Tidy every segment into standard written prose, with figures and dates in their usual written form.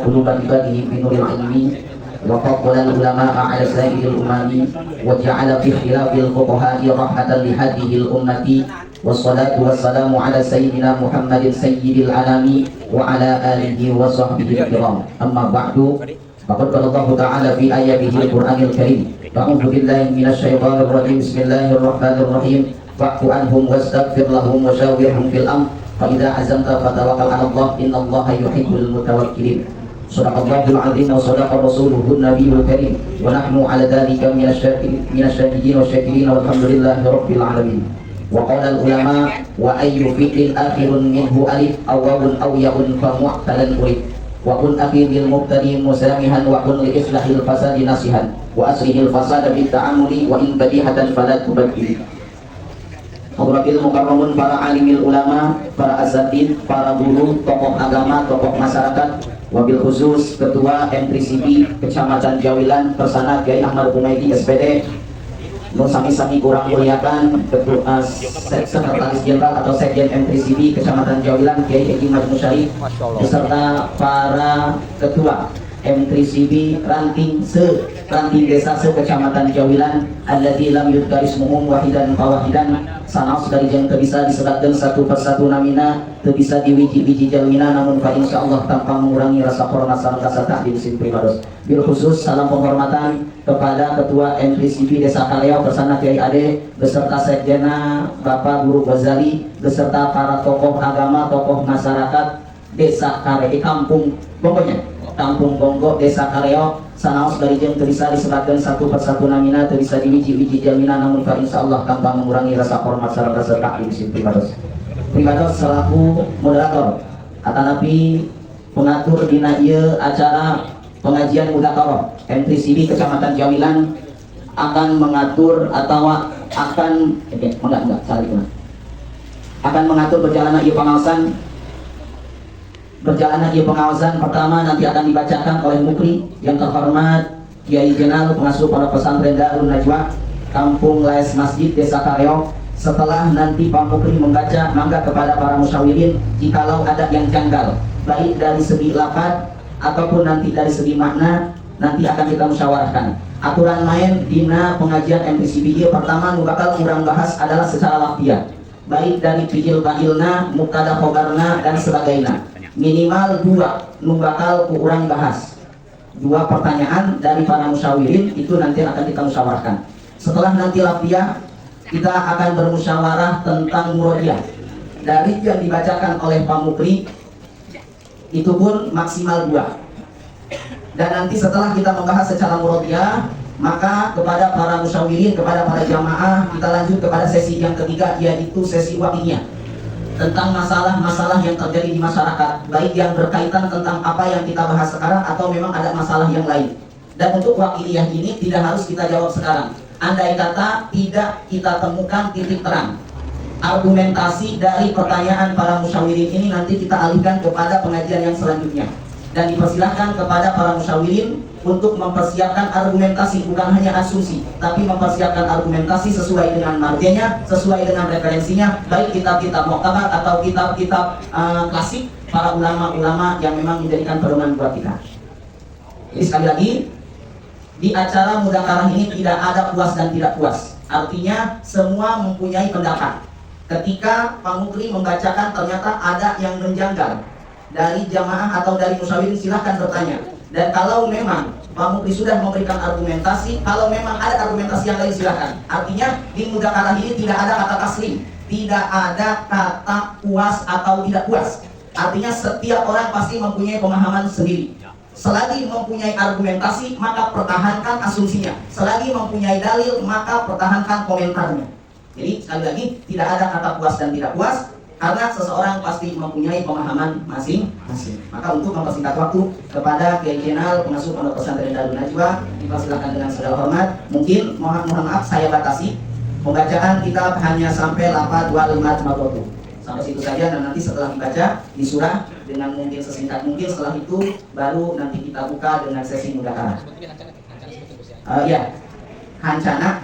قلوب عباده بنور العلم وفضل العلماء على سائر الأمم وجعل في اختلاف الفقهاء راحة لهذه الأمة والصلاة والسلام على سيدنا محمد سيد العالم وعلى آله وصحبه الكرام أما بعد فقد قال الله تعالى في آياته القرآن الكريم أعوذ بالله من الشيطان الرجيم بسم الله الرحمن الرحيم فاعف عنهم واستغفر لهم وشاورهم في الأمر فإذا عزمت فتوكل على الله إن الله يحب المتوكلين صدق الله العظيم وصدق رسوله النبي الكريم ونحن على ذلك من الشاهدين والشاكرين والحمد لله رب العالمين. وقال العلماء وأي فعل آخر منه ألف أو واو أو ياء فمعتلا أريد وكن أخي للمبتدئ مسامحا وكن لإصلاح الفساد ناصحا وأصلح الفساد بالتعامل وإن بديهة فلا تبدل. Hadratil mukarramun, para alimil ulama, para asatid, para guru, tokoh agama, tokoh masyarakat, wabil khusus Ketua M3CB Kecamatan Jawilan Persana Kiai Ahmad Humaydi SPD, nu sami-sami kurang muliakan Ketua Sekretaris Jenderal atau Sekjen M3CB Kecamatan Jawilan Kiai Haji Majmu Syarif, beserta para ketua M3CB ranting desa Kecamatan Jawilan alladzi lam yudkar ismuhum wahidan fawahidan sanaos dari yang bisa diseratkan satu persatu namina teu bisa diwiji-wiji jalmina namun fa insyaallah tanpa mengurangi rasa hormat sareng rasa takdim sim primados. Bil khusus salam penghormatan kepada Ketua M3CB Desa Kaleo Persana Kiai Ade beserta sekjena Bapak Guru Ghazali beserta para tokoh agama, tokoh masyarakat Desa Kare Kampung Bonggo Desa Kareo sanaos dari jeung teu bisa diseratkeun satu persatu namina teu bisa diwiji-wiji jalmina namun fa insyaallah tanpa mengurangi rasa hormat sareng rasa takdim sim primados. Primados selaku moderator atanapi pengatur dina ieu acara pengajian mudzakarah M3CB Kecamatan Jawilan akan mengatur atau akan mengatur perjalanan ieu pengawasan. Perjalanan ieu pengawasan pertama nanti akan dibacakan oleh Mukri yang terhormat Kiai Jenal Pengasuh Pondok Pesantren Darun Najwa Kampung Laes Masjid Desa Kareo. Setelah nanti Pak Mukri membaca, mangga kepada para musyawirin jikalau ada yang janggal baik dari segi lafaz ataupun nanti dari segi makna nanti akan kita musyawarahkan. Aturan main dina pengajian M3CB pertama nu bakal urang bahas adalah secara lafziah baik dari fi'il fa'ilna, mubtada khobarna dan sebagainya. Minimal 2 nu bakal kurang bahas 2 pertanyaan dari para musyawirin itu nanti akan kita musyawarahkan. Setelah nanti lafziah kita akan bermusyawarah tentang murodiyah dari yang dibacakan oleh Pak Mukri itu pun maksimal 2. Dan nanti setelah kita membahas secara murodiyah maka kepada para musyawirin, kepada para jamaah kita lanjut kepada sesi yang ketiga yaitu sesi wakiliyah tentang masalah-masalah yang terjadi di masyarakat baik yang berkaitan tentang apa yang kita bahas sekarang atau memang ada masalah yang lain. Dan untuk wakiliyah ini tidak harus kita jawab sekarang. Andai kata tidak kita temukan titik terang argumentasi dari pertanyaan para musyawirin ini nanti kita alihkan kepada pengajian yang selanjutnya. Dan dipersilahkan kepada para musyawirin untuk mempersiapkan argumentasi, bukan hanya asumsi, tapi mempersiapkan argumentasi sesuai dengan marganya, sesuai dengan referensinya, baik kitab-kitab muktabar atau kitab-kitab klasik para ulama-ulama yang memang menjadikan pedoman buat kita. Jadi sekali lagi, di acara mudzakarah ini tidak ada puas dan tidak puas. Artinya semua mempunyai pendapat. Ketika Pak Mukri membacakan ternyata ada yang menjanggal dari jamaah atau dari musyawirin, silahkan bertanya. Dan kalau memang Pak Mukri sudah memberikan argumentasi, kalau memang ada argumentasi yang lain silahkan. Artinya di mudzakarah ini tidak ada kata taslim, tidak ada kata puas atau tidak puas. Artinya setiap orang pasti mempunyai pemahaman sendiri. Selagi mempunyai argumentasi maka pertahankan asumsinya, selagi mempunyai dalil maka pertahankan komentarnya. Jadi sekali lagi tidak ada kata puas dan tidak puas, karena seseorang pasti mempunyai pemahaman masing-masing. Maka untuk mempersingkat waktu kepada Kiai Jenal Pengasuh Pondok Pesantren Darun Najwa dipersilakan dengan segala hormat. Mungkin mohon maaf saya batasi pembacaan kitab hanya sampai lafaz wal matmatu. Sampai situ saja dan nanti setelah dibaca disurah dengan mungkin sesingkat mungkin. Setelah itu baru nanti kita buka dengan sesi mudzakarah. Ya, hancana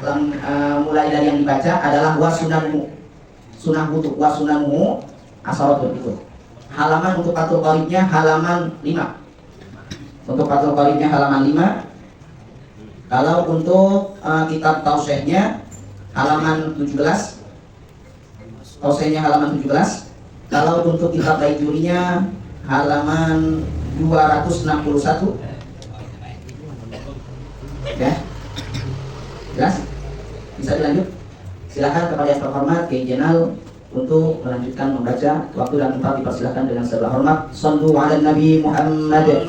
mulai dari yang dibaca adalah wasunanmu. Sunah butuh wasunamu asarotun itu. Halaman untuk fatul qoribnya halaman 5. Untuk Fathul Qoribnya halaman 5. Kalau untuk kitab Tausiahnya halaman 17. Tausiahnya halaman 17. Kalau untuk kitab Baiturinya halaman 261. Ya. Jelas? Bisa dilanjut? Silakan kepada yang terhormat Kiai Jenal untuk melanjutkan membaca. Waktu dan tempat dipersilakan dengan segala hormat. Shallu ala Nabi Muhammad.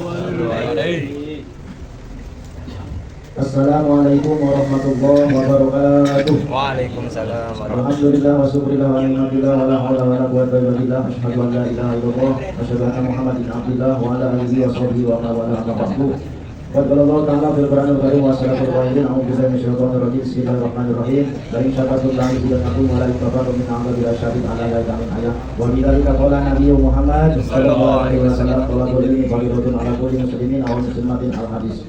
Assalamualaikum warahmatullahi wabarakatuh. Waalaikumsalam. Alhamdulillah wa syukurillah wa ni'matillah wa la hawla wa la quwwata illa billah. Asyhadu an la ilaha illallah wa asyhadu anna Muhammadan abdullah wa ala alihi wa sahbihi wa man wala amma ba'du. Wa qala Allah ta'ala fil Qur'anil Karim wa salatul qailin a'udzu billahi minasyaitonir rajim. Bismillahirrahmanirrahim. La in syakartum la azidannakum wa la in kafartum min 'adzabi lasyadid 'ala min ayat. Wa bidzalika qala Nabi Muhammad sallallahu alaihi wasallam talabul ilmi fardhatun 'ala kulli muslimin aw muslimatin al-hadis.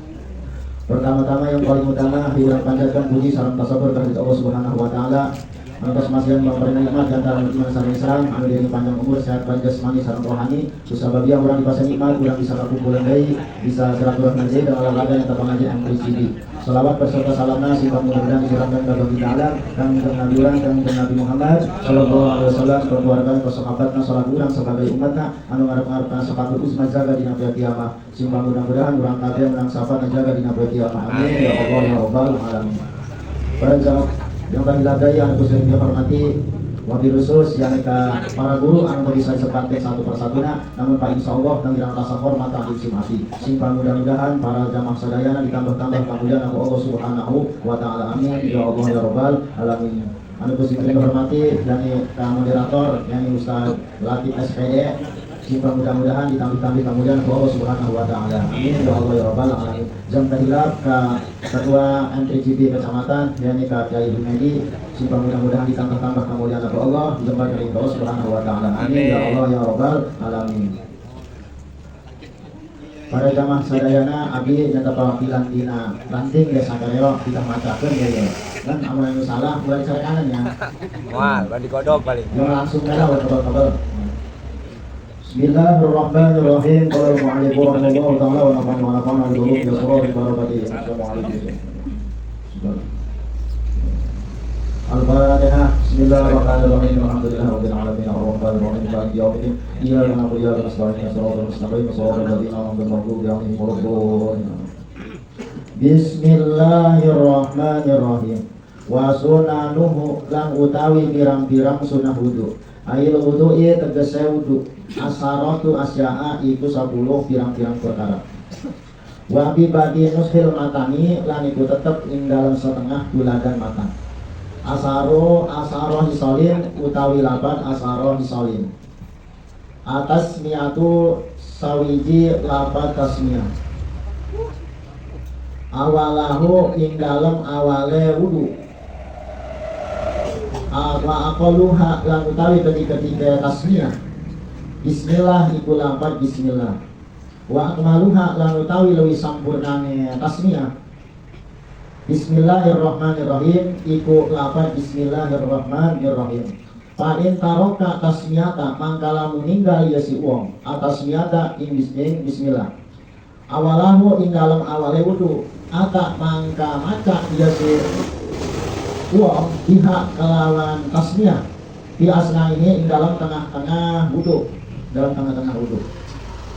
Pertama-tama yang paling utama kita panjatkan puji salam tasabur kehadirat Allah Subhanahu wa taala atas masih yang memberi nikmat dan dalam iman sareng Islam anu diri panjang umur sehat jasmani sareng rohani kusababia urang dipasang nikmat urang bisa kakumpul deui bisa silaturahmi deui dengan olahraga yang terpangaji MPCD. Salawat beserta salamna sifat mudah-mudahan disirahkan kepada kita alam dan Nabi urang dan Nabi Muhammad sallallahu alaihi wasallam keluarga ke sahabatna salat urang sebagai umatna anu ngarep-ngarepna sahabat usma jaga dina poe kiamat. Sehingga mudah-mudahan urang kabeh menang syafaat dan jaga dina poe kiamat. Amin ya Allah ya rabbal alamin. Para jamaah yang kami ladai yang khusus dihormati wabil khusus yang para guru anu bisa sepaktek satu persatunya namun Pak insyaallah kami rasa hormat ahli simasi simpan mudah-mudahan para jamaah sadayana ditambah-tambah kemudian aku Allah Subhanahu wa taala. Amin ya Allah ya rabbal alamin. Anu khusus dihormati dan moderator yang Ustaz Latif SPD simpan mudah-mudahan ditambah-tambah kemudian aku Allah Subhanahu wa taala. Amin ya Allah ya rabbal alamin. Jam tahilap ke Ketua MTGB Kecamatan yakni Kak Kiai Humedi simpan mudah-mudahan ditambah-tambah kemudian aku Allah jembar dari Allah Subhanahu wa taala. Amin ya Allah ya rabbal alamin. Para jamaah sadayana abdi nyata perwakilan dina lanting desa Kareo kita macakeun ya. Kan amun anu salah mulai cari kanan ya. Wah, badi kodok paling. Yo langsung kalah kabar. Bismillahirrahmanirrahim. Qala al-mu'allif rahimahullah ta'ala wa nafa'ana wa nafa'ana bi-dhurub bi asrar barakatihi. Assalamualaikum. Al-Fatihah. Bismillahirrahmanirrahim. Alhamdulillahirabbil alamin arrahmanir rahim maliki yaumiddin. Iyyaka na'budu wa iyyaka nasta'in ihdinas mustaqim shiratal ladzina an'amta 'alaihim ghairil maghdubi 'alaihim. Bismillahirrahmanirrahim. Wa sunanuhu lan utawi pirang-pirang sunah wudu. Ail wudu'i tegese wudu. Asaratu asya'a itu 10 pirang-pirang perkara. Wa bi badi nushil matani lan iku tetep ing dalam setengah buladan matan. Asaro hisolin utawi lapan asaro hisolin. Atas miatu sawiji lapan tasmiyah. Awalahu ing dalam awale wudu. Wa aqaluha lan utawi ketiga tasmiyah. Bismillah iku lapan bismillah. Wa akmaluha lan utawi luwih sampurnane tasmiyah. Bismillahirrahmanirrahim iku lapan bismillahirrahmanirrahim. Fa in taraka tasmiyata mangkala meninggal ya si wong atasmiyata ing bismillah. Awalahu ing dalam awale wudu ata mangka maca ya si wong pihak kelawan tasmiyah di asna ini ing dalam tengah-tengah wudu, dalam tengah-tengah wudu.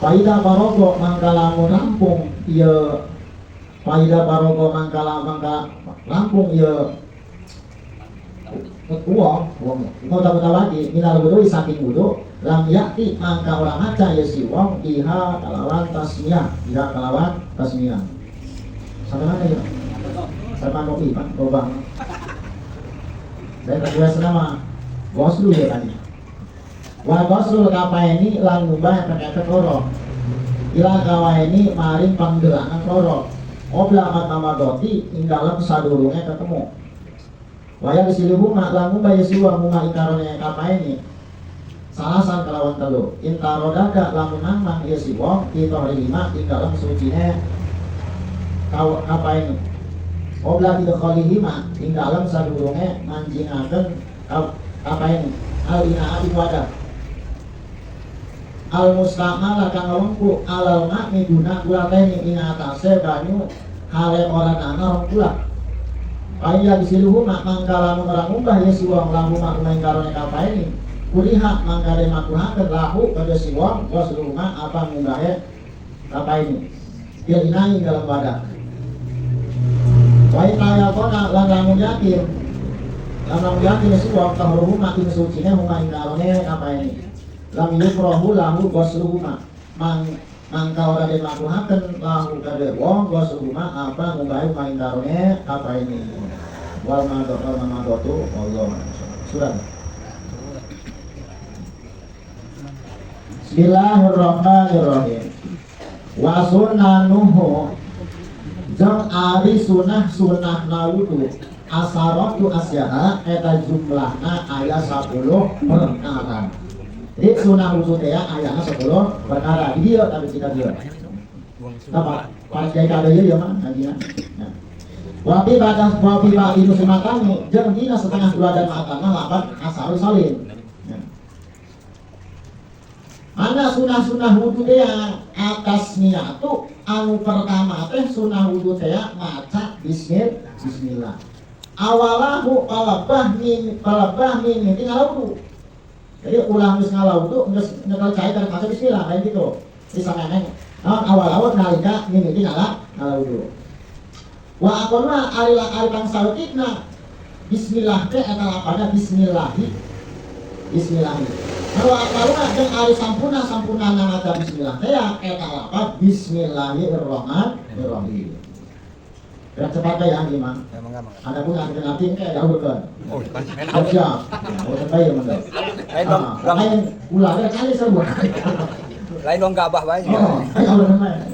Faida parogo mangkala rampung ya faida parogo mangkala rampung ya uang mau tahu lagi minal wudu saking wudu lam yakti mangka ora maca ya si wong iha kalawan tasmiyah tidak kalawan tasmiyah sama mana ya sama kopi pak coba saya kedua senama goslu ya tadi wa goslu kapaini lan ngubah pakai koro ila kawaini maring panggelangan koro obla matama doti ing dalam sadurunge ketemu waya disilihu mak lan ngubah ya siwa ngubah ikarone kapaini salasan kelawan telu intarodaka lamun nang ya siwa kita lima ing dalam sucine kapaini obla tidak khalihima ing dalam sadurunge manjingaken apa ini alina adi wadah al mustamala kang lengku alal makni guna kula teh ing atase banyu hale ora ana kula Paya disiluhu mak mangkala orang umbah ya siwang lahu mak main karone kapaini kulihat mangkale makuhakeun lahu pada siwang wa seluruh mak apa ngumbahe kapaini dia inai dalam wadah Wai kaya kona lan lamun yakin siwang kahruhu mak ing sucine main karone kapaini lam yukrohu lahu wa seluruh mak mangka ora den makuhakeun lahu kade wong wa seluruh mak apa ngumbahe main karone kapaini wal madotu Allah surat Bismillahirrahmanirrahim wa sunanuhu jang ari sunah nawudu asaratu asyaha eta jumlahna aya 10 perkara jadi sunah wudu teh aya 10 perkara di dieu tapi kita dieu apa pas kayak kada ya mah ngajina Wapi itu sematang jeung dina setengah dua dan matang lapan asal salin. Mana sunah wudu teh atas niatu anu pertama teh sunah wudu teh maca bismillah. Awalahu palabah min ngalaudu. Jadi ulang geus ngalaudu geus cai ka maca bismillah kayak gitu. Disanganan awal nalika mimiti ngalaudu. Wa aqonna ari sautikna bismillah teh eta lapada bismillah. Kalau aqaluna jeung ari sampuna maca bismillah teh eta lapad bismillahirrahmanirrahim. Gerak cepat ya Imam. Ada pun yang kenal tim kayak dahulukan. Oh, kan main siap. Oh, sampai ya mendap. Lain ulah ada kali semua. Lain dong gabah banyak. Oh, ayo sampai.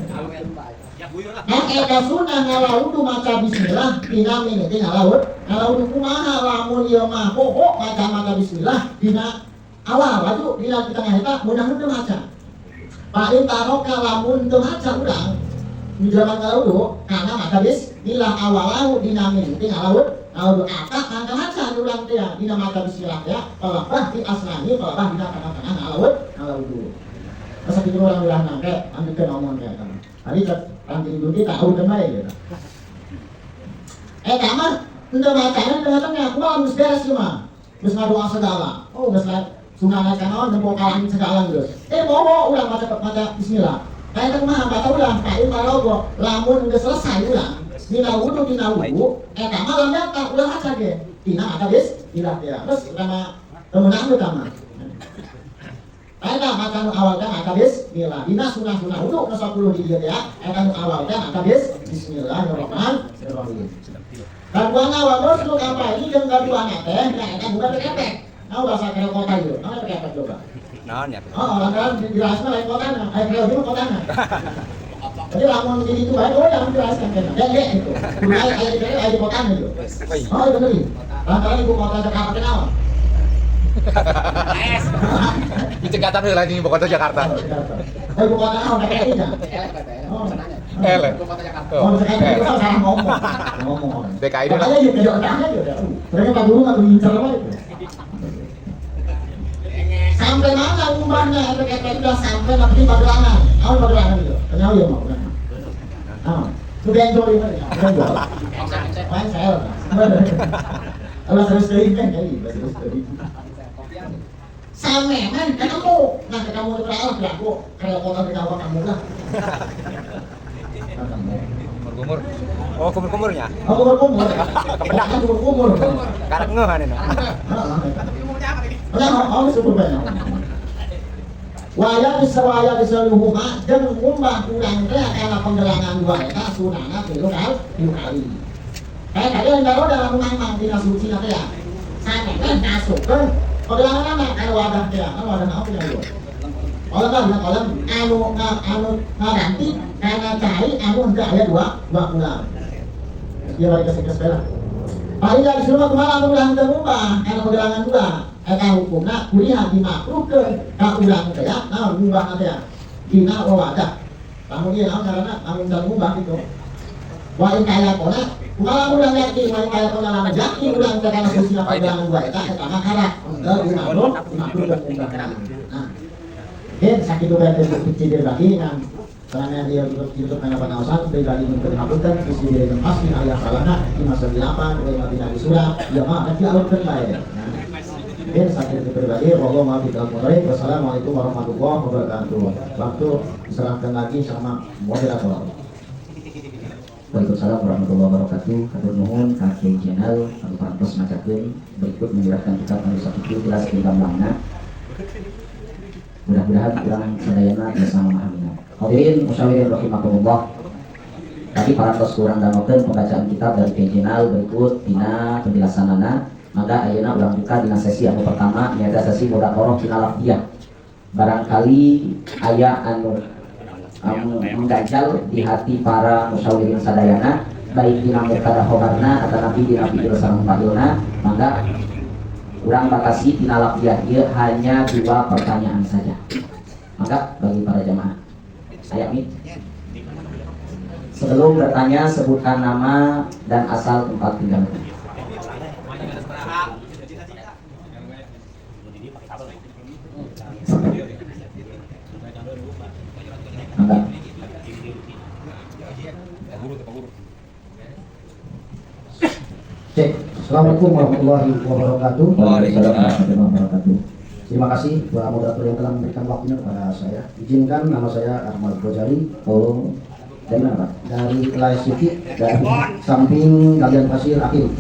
Eka sunah ngalaudu maca bismillah dina miniti ngalaudu kumaha lamun ieu mah pokok maca bismillah dina awal atuh dina di tengah eta mudah-mudahan teu maca. Paling taroka lamun teu maca urang di zaman ngalaudu kana maca bismillah awalahu dina miniti ngalaudu eta kana maca urang teh dina maca bismillah teh palebah di asnahi palebah dina tengah-tengah ngalaudu. Masa kitu urang ulah nangke ambilkeun omong kayak kana. Tadi ranting dunia tahu kembali gitu. Kamar udah bacaan tengah-tengah, aku malah harus beres cuma, harus ngadoa segala. Oh udah selesai, sunah kanon dan mau kalahin segala gitu. Bawa ulang baca Bismillah. Kayak mah baca ulang, kayak kalau gua lamun udah selesai ulang, dina wudu, kamar lamnya tak ulang aja deh. Dina ada Bismillah ya, terus sama temenang lu kamar. Eta macan awal teh maka bismillah. Dina sunah wudu nu 10 di dieu teh eta nu awal teh maka bismillahirrahmanirrahim. Kaduana wa ruslu kapali jeung kaduana teh eta bukan tekepek. Naon bahasa kena kota ieu? Naon tekepek coba? Naon ya? Oh, lantaran dijelaskan lain kotana, aya keueum kotana. Jadi lamun di itu bae oh yang dijelaskan kena. Dan itu. Aya di kotana itu. Oh, bener. Lantaran ibu kota Jakarta teh naon? Di Jakarta tuh lagi ibu kota Jakarta. Oh, ibu kota naon kayak ini. Ele. Oh, sekarang kita salah ngomong. DKI itu. Makanya ya kerjaan aja. Mereka tak dulu nggak diincar apa itu. Sampai mana umbahnya? Mereka sudah sampai nanti pagelangan. Awal pagelangan itu. Kenapa ya mau? Sudah enjoy ini. Main saya. Kalau serius dari kan jadi serius dari. Samean ketemu. Nah, ketemu berapa aku kalau kota kamu lah. Kumur. Oh, kumur-kumurnya. Oh, kumur. Kebenakan kumur. Karek ngeuhan ini. Oh, super banyak. Waya diseluruhna jeung umbah urang teh kana penggelangan dua eta sunana tilu kali. Kayak tadi yang baru dalam mang dina suci teh ya. Sanean masukkeun penggelangan kana wadah teh, kana wadah naon teh. Kolam anu ngaranti kana cai anu henteu aya dua ulang. Dia balik ke sepeda. Paling dari semua kumaha anu ulang teu umbah kana penggelangan dua. Eta hukumna kuliah dimakruhkeun ka urang teh naon ngubahna teh dina wadah. Lamun ieu naon carana lamun dan ngubah kitu. Wa in kaya kona kumaha urang yakin wa in kaya kona lamun yakin urang teh kana susina penggelangan dua eta mah haram. Henteu dimakruhkeun ngubah. Nah sakit itu kan kecil lagi kan karena dia YouTube karena pengawasan pribadi memperhatikan isi diri yang pasti ayah salahnya di masa dilapan oleh mati nabi surah ya mah nanti alurkan saya sakit itu pribadi Allah maaf kita mulai wassalamualaikum warahmatullahi wabarakatuh waktu diserahkan lagi sama moderator. Waalaikumsalam warahmatullahi wabarakatuh. Hatur nuhun kakek channel atau parantos macakeun berikut menyerahkan kitab anu sakitu kelas gamblangna. Mudah-mudahan kurang sadayana bisa memahaminya. Hadirin musyawirin rahimakumullah. Tadi parantos kurang dangokeun pembacaan kitab dari channel berikut dina penjelasanana. Maka ayeuna urang buka dina sesi anu pertama nyaeta sesi mudzakarah tina lafziyah. Barangkali aya anu mengganjal di hati para musyawirin sadayana baik dina mubtada khobarna atau nabi dina fi'il sareng fa'ilna, maka urang bakasi tina lafziyah ieu hanya 2 pertanyaan saja. Maka bagi para jamaah saya min sebelum bertanya sebutkan nama dan asal tempat tinggal. Maka cek. Assalamualaikum warahmatullahi wabarakatuh. Waalaikumsalam warahmatullahi wabarakatuh. Terima kasih para moderator yang telah memberikan waktunya kepada saya. Izinkan nama saya Ahmad Ghazali. Dari mana Pak? Dari Kelas City dari samping Galian Pasir Akhir.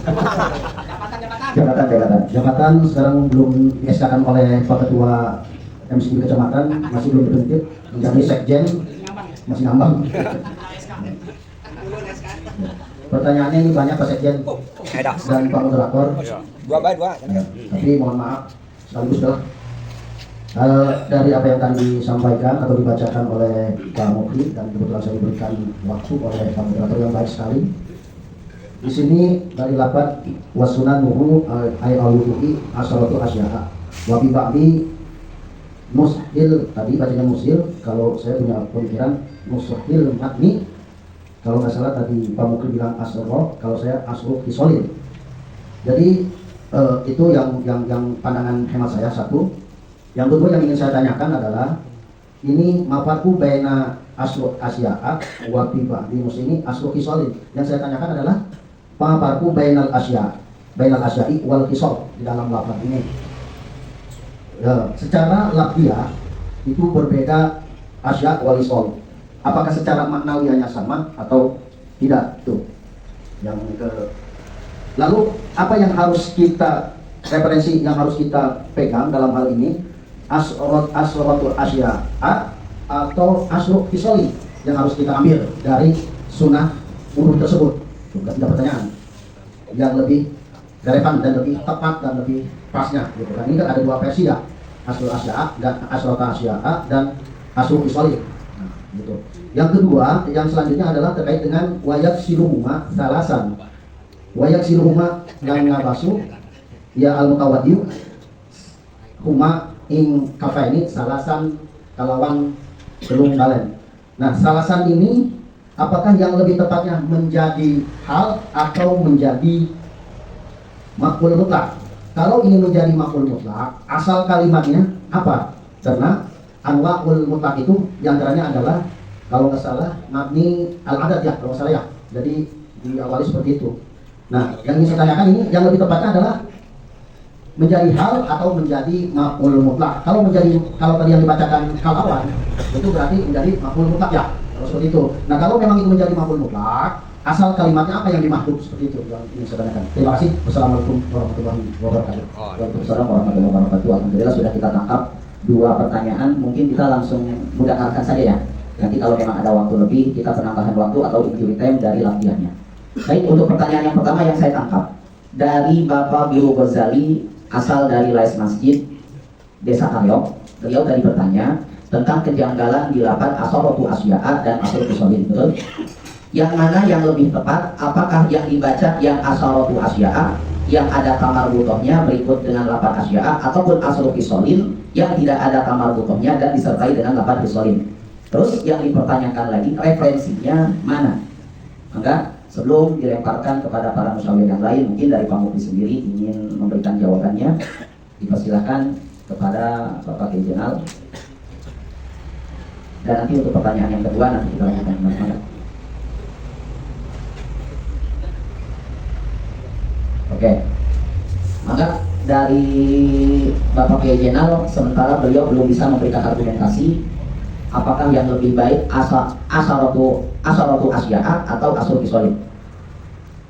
Jabatan sekarang belum dieskakan oleh Pak Ketua MCD Kecamatan, masih belum dibentuk menjadi sekjen, masih ngambang. Pertanyaannya ini banyak Pak Sekjen dan Pak Moderator. Dua baik dua. Ya, tapi mohon maaf sekaligus dah. Dari apa yang tadi disampaikan atau dibacakan oleh Pak Mukri dan kebetulan saya diberikan waktu oleh Pak Moderator yang baik sekali. Di sini dari lapat wasunan nuhu ay al-wudu'i asharatu asya'a wa bi ba'di mushil, tadi bacanya mushil, kalau saya punya pemikiran mushil matni, kalau nggak salah tadi Pak Mukri bilang asro, kalau saya asro isolin. Jadi itu yang pandangan hemat saya satu. Yang kedua yang ingin saya tanyakan adalah ini mafarku baina asro asya'a wa bi ba'di ini asro isolin. Yang saya tanyakan adalah mafarku bainal asya'i wal isol di dalam lafaz ini. Ya, secara lafziah itu berbeda asya wal isol. Apakah secara maknawianya sama atau tidak? Tuh. Yang lalu apa yang harus kita referensi yang harus kita pegang dalam hal ini? Asratul asya'a atau asru isoli yang harus kita ambil dari sunnah urut tersebut. Juga tidak pertanyaan yang lebih relevan dan lebih tepat dan lebih pasnya gitu kan. Ini kan ada 2 versi ya, asrul asya'a dan asrul asya'a dan asrul isoli. Nah, gitu. Yang kedua, yang selanjutnya adalah terkait dengan wayak siruhuma salasan. Wayak siruhuma yang ngabasu ya al-mutawaddiu huma ing kafaini salasan kalawan belum kalen. Nah, salasan ini apakah yang lebih tepatnya menjadi hal atau menjadi maf'ul mutlak? Kalau ini menjadi maf'ul mutlak, asal kalimatnya apa? Karena anwa'ul mutlak itu diantaranya adalah kalau nggak salah mabni al-adad ya, kalau nggak salah ya. Jadi diawali seperti itu. Nah, yang ingin saya tanyakan ini yang lebih tepatnya adalah menjadi hal atau menjadi maf'ul mutlak. Kalau tadi yang dibacakan kalawan itu berarti menjadi maf'ul mutlak ya. Kalau seperti itu. Nah, kalau memang itu menjadi maf'ul mutlak, asal kalimatnya apa yang dimaksud seperti itu yang ingin saya tanyakan. Terima kasih. Wassalamualaikum warahmatullahi wabarakatuh. Waalaikumsalam warahmatullahi wabarakatuh. Alhamdulillah sudah kita tangkap 2 pertanyaan. Mungkin kita langsung mudahkan saja ya. Nanti kalau memang ada waktu lebih, kita penambahan waktu atau injury time dari latihannya. Baik, untuk pertanyaan yang pertama yang saya tangkap dari Bapak Biru Ghazali, asal dari Lais Masjid Desa Karyok. Beliau tadi bertanya tentang kejanggalan di lapan asharatu asya'a dan asrul isolin. Betul? Yang mana yang lebih tepat? Apakah yang dibaca yang asharatu asya'a yang ada tamar butohnya berikut dengan lapan asya'a, ataupun asrul isolin yang tidak ada tamar butohnya dan disertai dengan lapan isolin? Terus yang dipertanyakan lagi referensinya mana? Maka sebelum dilemparkan kepada para musyawir yang lain, mungkin dari Pak Mukti sendiri ingin memberikan jawabannya, dipersilahkan kepada Bapak Regional. Dan nanti untuk pertanyaan yang kedua nanti kita lanjutkan. Mas. Oke. Maka dari Bapak Kiai Jenal, sementara beliau belum bisa memberikan argumentasi apakah yang lebih baik asaratu asya'a atau asrul kisolin.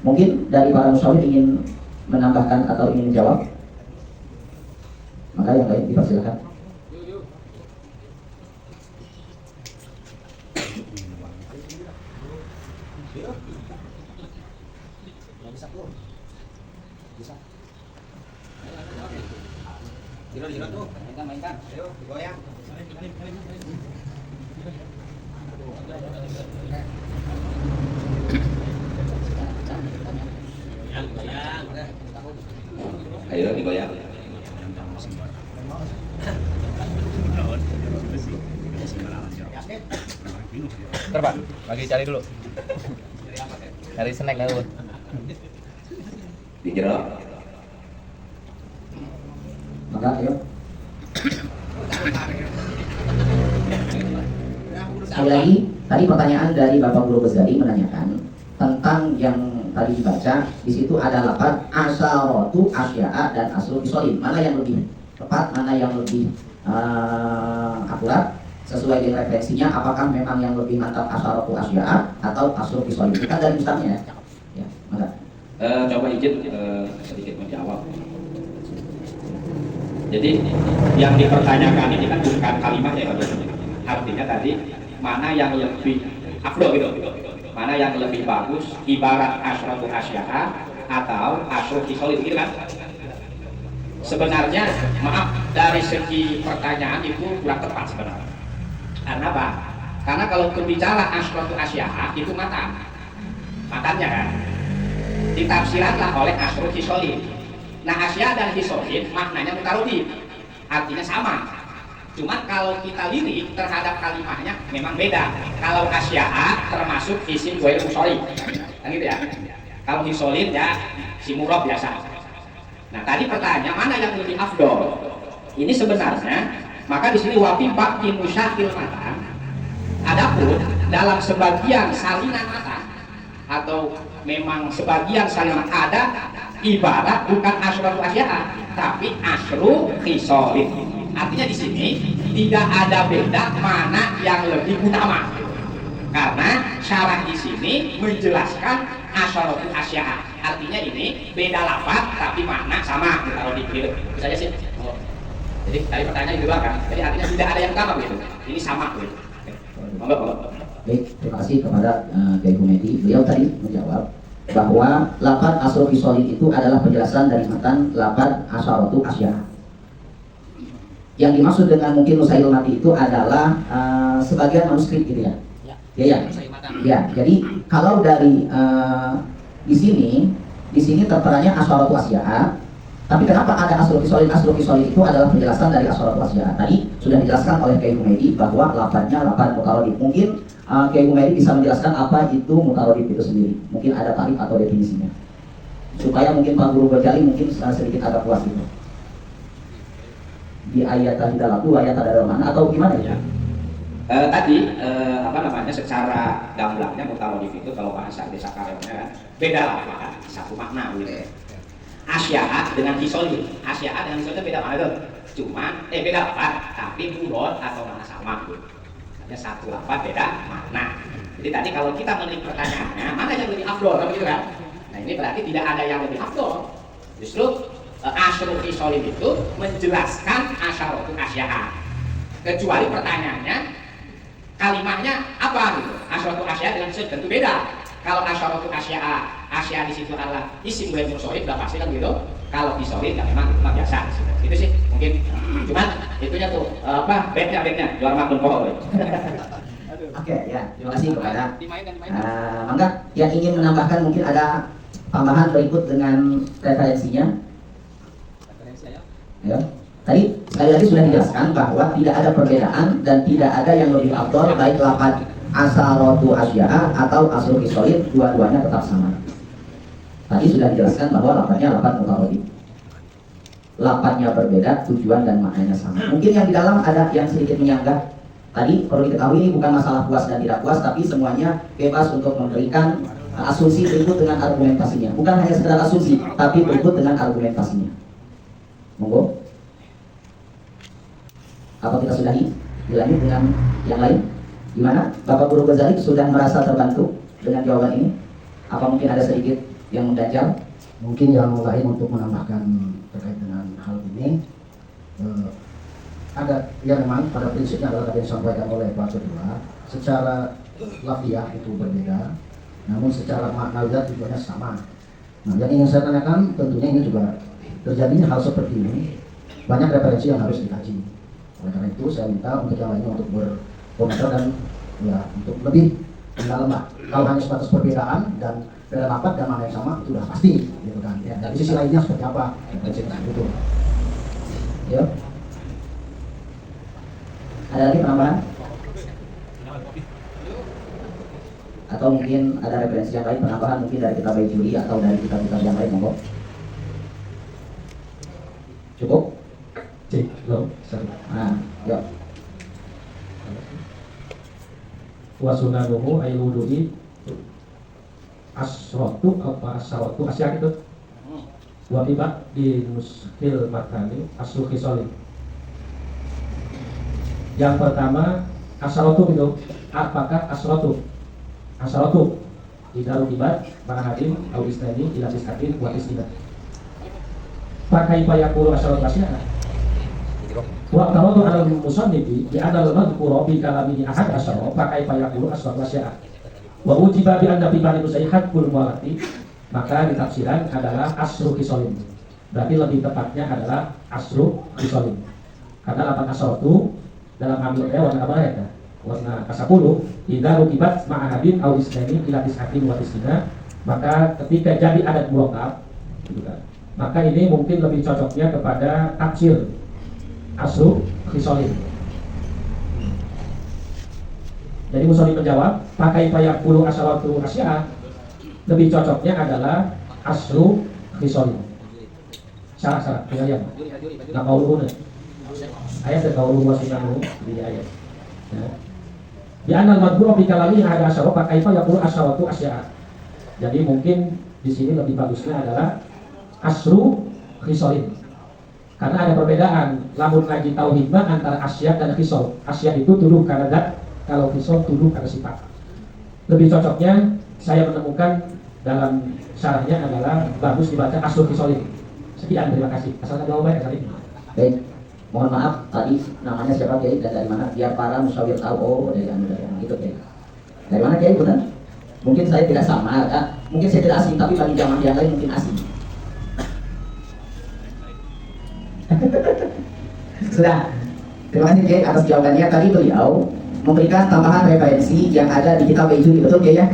Mungkin dari para musawir ingin menambahkan atau ingin menjawab, maka yang lain dipersilakan. Dilo tuh, mainkan. Ayo, goyang. Ayo digoyang. Ntar Pak, lagi cari dulu. Cari snack dulu. Dijerok. Maka ayo. Sekali lagi, tadi pertanyaan dari Bapak Guru Ghazali menanyakan tentang yang tadi dibaca. Di situ ada lafaz asharatu asya'a dan asrul kisolin. Mana yang lebih tepat, mana yang lebih akurat sesuai dengan referensinya? Apakah memang yang lebih mantap asharatu asya'a atau asrul kisolin? Kita dari misalnya ya. Maka Coba izin sedikit menjawab. Jadi yang dipertanyakan ini kan bukan kalimatnya ya, artinya tadi mana yang lebih afdol gitu, mana yang lebih bagus, ibarat asyratu asya'a atau asrul kisolin gitu kan. Sebenarnya maaf, dari segi pertanyaan itu kurang tepat sebenarnya. Karena apa? Karena kalau berbicara asyratu asya'a itu matanya kan ditafsiranlah oleh asrul kisolin. Nah, asya dan kisolin maknanya mutarodif, artinya sama. Cuman kalau kita lirik terhadap kalimatnya memang beda. Kalau asya'a termasuk isim ghair musyari, kan gitu ya. Kalau kisolin ya si murab biasa. Nah, tadi pertanyaan mana yang lebih afdol? Ini sebenarnya maka di sini wafi ba'ti musyakil mata. Adapun dalam sebagian salinan mata atau memang sebagian salinan ada ibarat bukan asyratu asya'a tapi asru khisolin. Artinya di sini tidak ada beda mana yang lebih utama. Karena syarah di sini menjelaskan asyratu asya'a. Artinya ini beda lafaz tapi makna sama. Kalau gitu saja sih. Jadi tadi pertanyaan itu doang kan. Jadi artinya tidak ada yang utama begitu. Ini sama begitu. Monggo. Baik, terima kasih kepada Kiai Humedi. Beliau tadi menjawab bahwa lafaz asrul kisolin itu adalah penjelasan dari matan lafaz asyratu asya'a. Yang dimaksud dengan mungkin musail mati itu adalah sebagian manuskrip gitu ya. Ya. Jadi kalau dari di sini terteranya asyratu asya'a. Tapi kenapa ada asrul kisolin? Asrul kisolin itu adalah penjelasan dari asyratu asya'a. Tadi sudah dijelaskan oleh Kiai Humedi bahwa lafaznya lafaz mutarodif. Mungkin Kiai Humedi bisa menjelaskan apa itu mutarodif itu sendiri. Mungkin ada tarif atau definisinya. Supaya mungkin Pak Guru Ghazali mungkin sedikit agak puas gitu. Di ayat tadi dalam ayat ada mana atau gimana ya? Tadi secara gamblangnya mutarodif itu kalau bahasa desa karyanya beda lah, satu makna gitu. Asya'a dengan kisolin, asya'a dengan kisolin beda makna itu. Cuma beda lafaz tapi murad atau makna sama gitu. Hanya satu lafaz beda makna. Jadi tadi kalau kita melihat pertanyaannya mana yang lebih afdol kan begitu kan? Nah, ini berarti tidak ada yang lebih afdol. Justru asyrul kisolin itu menjelaskan asyaratu asya'a. Kecuali pertanyaannya kalimatnya apa gitu. Asyaratu asya'a dengan kisolin tentu beda. Kalau asyaratu asya'a di situ adalah isim ghair musyari sudah pasti kan gitu. Kalau kisolin ya memang biasa. Itu sih mungkin. Cuman itunya tuh bednya jual makan pohon. Oke, ya. Terima kasih kepada Mangga yang ingin menambahkan mungkin ada tambahan berikut dengan referensinya. Ya. Tadi sekali lagi sudah dijelaskan bahwa tidak ada perbedaan dan tidak ada yang lebih afdol baik lafaz asyratu asya'a atau asrul kisolin, dua-duanya tetap sama. Tadi sudah dijelaskan bahwa lafaznya lafaz mutarodif. Lafaznya berbeda, tujuan dan maknanya sama. Mungkin yang di dalam ada yang sedikit menyanggah Tadi perlu diketahui ini bukan masalah puas dan tidak puas, tapi semuanya bebas untuk memberikan asumsi berikut dengan argumentasinya. Bukan hanya sekedar asumsi, tapi berikut dengan argumentasinya. Monggo. Apa kita sudahi? Dilanjut dengan yang lain? Gimana? Bapak Guru Ghazali sudah merasa terbantu dengan jawaban ini? Apa mungkin ada sedikit yang mengganjal? Mungkin yang lain untuk menambahkan terkait dengan hal ini, ada yang memang pada prinsipnya adalah tadi yang disampaikan oleh Pak Ketua, secara lafiah itu berbeda, namun secara maknawiyat tujuannya sama. Nah, yang ingin saya tanyakan tentunya ini juga terjadinya hal seperti ini, banyak referensi yang harus dikaji. Oleh karena itu saya minta untuk yang lainnya untuk berkomentar dan ya untuk lebih mendalam lah. Kalau hanya sebatas perbedaan dan beda pendapat dan mana yang sama itu sudah pasti, gitu kan. Ya, dari sisi lainnya seperti apa? Referensi tersebut. Yuk. Ada lagi penambahan? Atau mungkin ada referensi yang lain penambahan mungkin dari kitab Baijuri atau dari kitab-kitab yang lain, monggo. Cukup? Cek, lo, Nah, yuk. wasunanuhu ailudui asrotu apa asrotu asyak itu wabibat di nuskil matani asukhisolim. Yang pertama asrotu itu apakah asrotu tidak rugibat manahadim au isnani ila siskatin wa isnina pakai payakulu asrotu asyak wa taradu ala musannifi bi anna al-madhkura bi kalamihi ahad asyara pakai payakulu asrotu asyak wa ujiba bi anna bi bani musayhat kul mualati, maka ditafsiran adalah asru khisolim. Berarti lebih tepatnya adalah asru khisolim. Karena 8 asrotu dalam ambil warna apa ya? Warna kasapulu idza rukibat ma'ahadin au isnani ila tis'atin wa tis'ina, maka ketika jadi adat murakkab gitu kan, maka ini mungkin lebih cocoknya kepada tafsir asru khisolim. Jadi musonif menjawab pakai payakulu asawatu asya, lebih cocoknya adalah asru khisolim. Syarat pengajian nah kauluhuna ayat dan kauluhu wasunanu di ayat di anal madhura bi kalami ada asyara pakai payakulu asawatu asya. Jadi mungkin di sini lebih bagusnya adalah asru khisolim, karena ada perbedaan lamun ngaji tauhid antara asya dan khisol. Asya itu tuduh karena zat, kalau khisol tuduh karena sifat. Lebih cocoknya saya menemukan dalam syarahnya adalah bagus dibaca asru khisolim. Sekian, terima kasih. Asalkan jawabannya kali ini. Baik. Mohon maaf tadi namanya siapa Kiai dan dari mana? Biar para musyawir tahu. Oh, dari yang itu Kiai. Dari mana Kiai benar? Mungkin saya tidak sama, mungkin saya tidak asing, tapi bagi jamaah yang lain mungkin asing. Sudah. Terima kasih Kiai atas jawabannya. Tadi beliau memberikan tambahan referensi yang ada di kitab Baijuri, betul Kiai ya?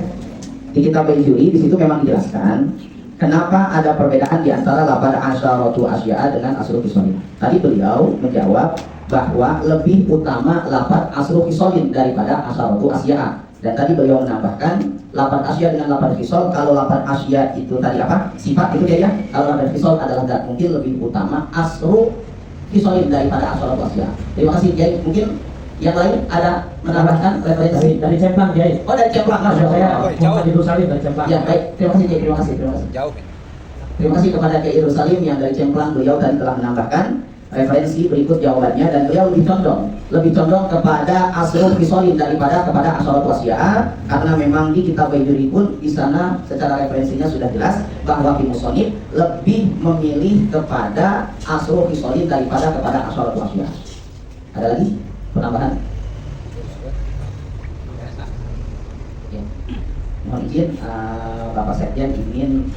Di kitab Baijuri di situ memang dijelaskan kenapa ada perbedaan di antara lapar asyaratu asya'a dengan asru khisolin. Tadi beliau menjawab bahwa lebih utama lapar asru khisolin daripada asyaratu asya'a. Dan tadi beliau menambahkan lapar asya dengan lapar khisol. Kalau lapar asya itu tadi apa? Sifat itu dia ya. Kalau lapar khisol adalah zat, mungkin lebih utama asru khisolin daripada asyaratu asya'a. Terima kasih Kiai. Mungkin yang lain ada menambahkan referensi Dari Cemplang Kiai. Oh, dari Cemplang. Saya Masya Muhammad Idrus Salim dari Cemplang. Ya, baik. Terima kasih Kiai. Terima kasih. Jauh. Terima kasih kepada Kiai Idrus Salim yang dari Cemplang. Beliau tadi telah menambahkan referensi berikut jawabannya, dan beliau lebih condong kepada asrul khisolin daripada kepada asyaratu asya'a, karena memang di kitab Baijuri pun di sana secara referensinya sudah jelas bahwa musonif lebih memilih kepada asrul khisolin daripada kepada asyaratu asya'a. Ada lagi penambahan? Ya. Mohon izin Bapak Sekjen ingin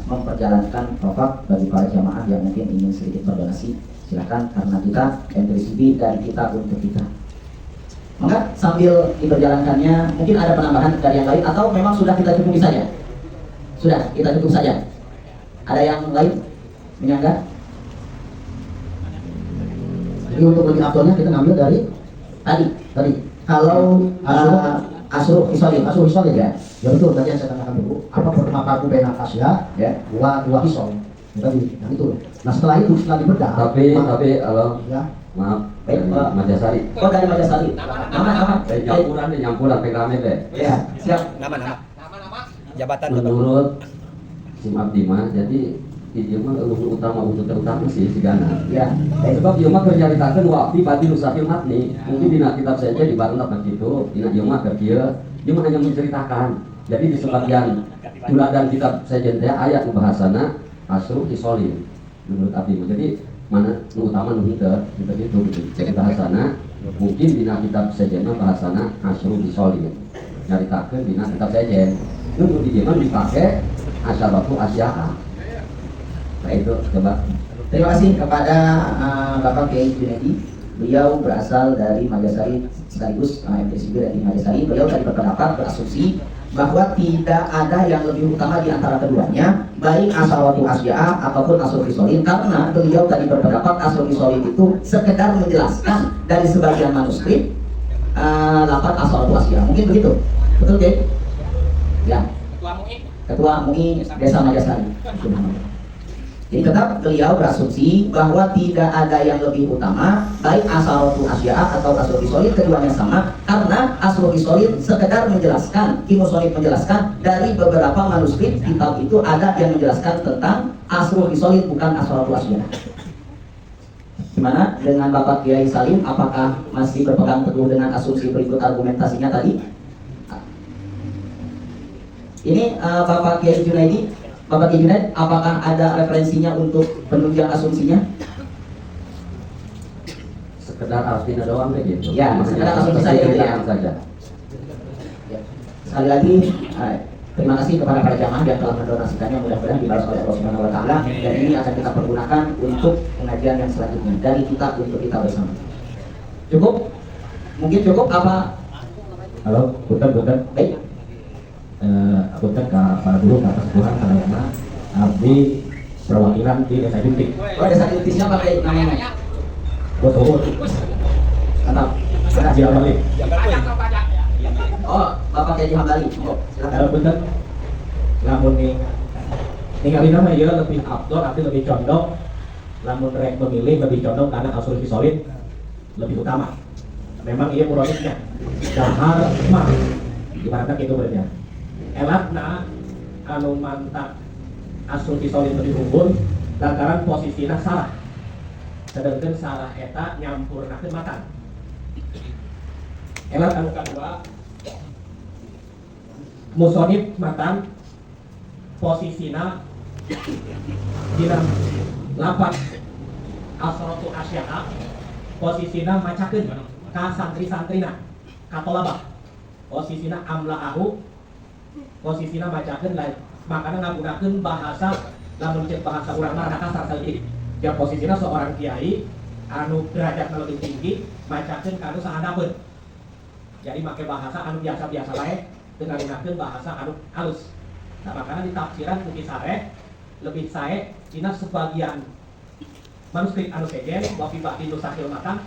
memperjalankan profak bagi para jamaah yang mungkin ingin sedikit berdonasi. Silakan, karena kita MTCB dan kita untuk kita. Maka sambil diperjalankannya mungkin ada penambahan dari yang lain atau memang sudah kita cukupi saja? Sudah, kita cukup saja. Ada yang lain menyangga? Jadi untuk lebih aktualnya kita ngambil dari Tadi kalau asru khisolin ya. Ya betul, tadi yang saya katakan dulu, apa pertama bena asya Ya. dua hisol tadi yang itu. Nah setelah itu setelah dibedah Tapi kalau ya Maaf, Baik, dari Pak. Majasari. Oh, dari Majasari. Nama. Nyampuran pengrame deh. Ya, siap. Nama. Jabatan. Menurut Sim Abdi mah, jadi dia mah utama sih si Gana. Ya. Sebab dia mah kerjaritakeun waktu badi nu sakieu matni. Mungkin dina kitab saja di barudak begitu. Dina dia mah kerja, dia mah hanya menceritakan. Jadi di sebagian tuladan kitab saja teh ayat nu bahasana asru isolin. Menurut Abdi mah. Jadi mana nu utama nu henteu gitu. Jadi bahasana mungkin dina kitab saja mah bahasana asru isolin. Nyaritakeun dina kitab saja. Nu di dia mah dipake asabatu asya'a. Nah itu coba. Terima kasih kepada Bapak Kiai Junaidi. Beliau berasal dari Majasari sekaligus MTCB dari Majasari. Beliau tadi berpendapat berasumsi bahwa tidak ada yang lebih utama di antara keduanya, baik asawatu asya'a ataupun asrul isolin, karena beliau tadi berpendapat asrul isolin itu sekedar menjelaskan dari sebagian manuskrip lafaz asawatu asya'a. Mungkin begitu, betul Kiai? Ya. Ketua MUI Desa Majasari. Jadi tetap beliau berasumsi bahwa tidak ada yang lebih utama, baik asawatu asya'a atau asrul isolin, keduanya sama, karena asrul isolin sekedar menjelaskan, Musonif menjelaskan dari beberapa manuskrip kitab itu ada yang menjelaskan tentang asrul isolin, bukan asawatu asya'a. Gimana dengan Bapak Kiai Salim? Apakah masih berpegang teguh dengan asumsi berikut argumentasinya tadi? Ini Bapak Kiai Junaidi, Bapak Kiai Junaid, apakah ada referensinya untuk penunjang asumsinya? Sekedar artinya doang deh gitu. Ya, sekedar asumsi saja. Ya. Sekali lagi, terima kasih kepada para jamaah yang telah mendonasikannya, mudah-mudahan dibalas oleh Allah Subhanahu wa taala, dan ini akan kita pergunakan untuk pengajian yang selanjutnya dari kita untuk kita bersama. Cukup? Mungkin cukup apa? Halo, punten. Baik. Punten ke para guru, ke atas kurang karena Abdi perwakilan di Desa Juntik. Oh, desa Juntiknya pakai namanya. Betul. Mantap. Haji Hambali. Oh, Bapak Kiai Hambali. Oh, silakan. Punten. Lamun ningali nama ya lebih afdol, Abdi lebih condong. Lamun rek memilih lebih condong karena asrul isolin lebih utama. Memang iya muradnya. Dahar mah ibaratnya gitu berarti ya. Elatna anu mantap asrul isolin lebih unggul lantaran posisinya salah. Sedangkan salah eta nyampurnakeun matan. Elat anu kadua musonif matan posisina dina lapat asratu asya'a posisina macakeun ka santri-santrina katolabah posisina amla'ahu posisina macakeun lain makana ngagunakeun bahasa lamun cek bahasa urang mah kasar saeutik ya posisina seorang kiai anu derajatna lebih tinggi macakeun ka anu sahadapeun jadi make bahasa anu biasa-biasa wae dengan menggunakan bahasa anu halus. Nah, makanya di tafsiran mungkin sare lebih sae dina sebagian manuskrip anu sejen wa fi ba'di nusakil matan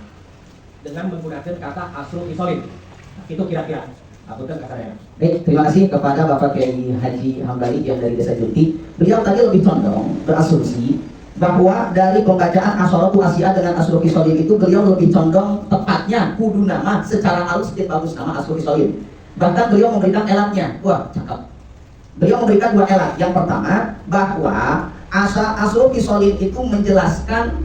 dengan menggunakan kata asrul isolin. Nah, itu kira-kira. Apunten kata saya. Baik, terima kasih kepada Bapak Kiai Haji Hambali yang dari Desa Junti. Beliau tadi lebih condong berasumsi bahwa dari pembacaan asrul asya'a dengan asrul isolin itu beliau lebih condong tepatnya kudu nama secara halus dan bagus nama asrul isolin. Bahkan beliau memberikan elatnya. Wah, cakep. Beliau memberikan dua elat. Yang pertama, bahwa asrul isolin itu menjelaskan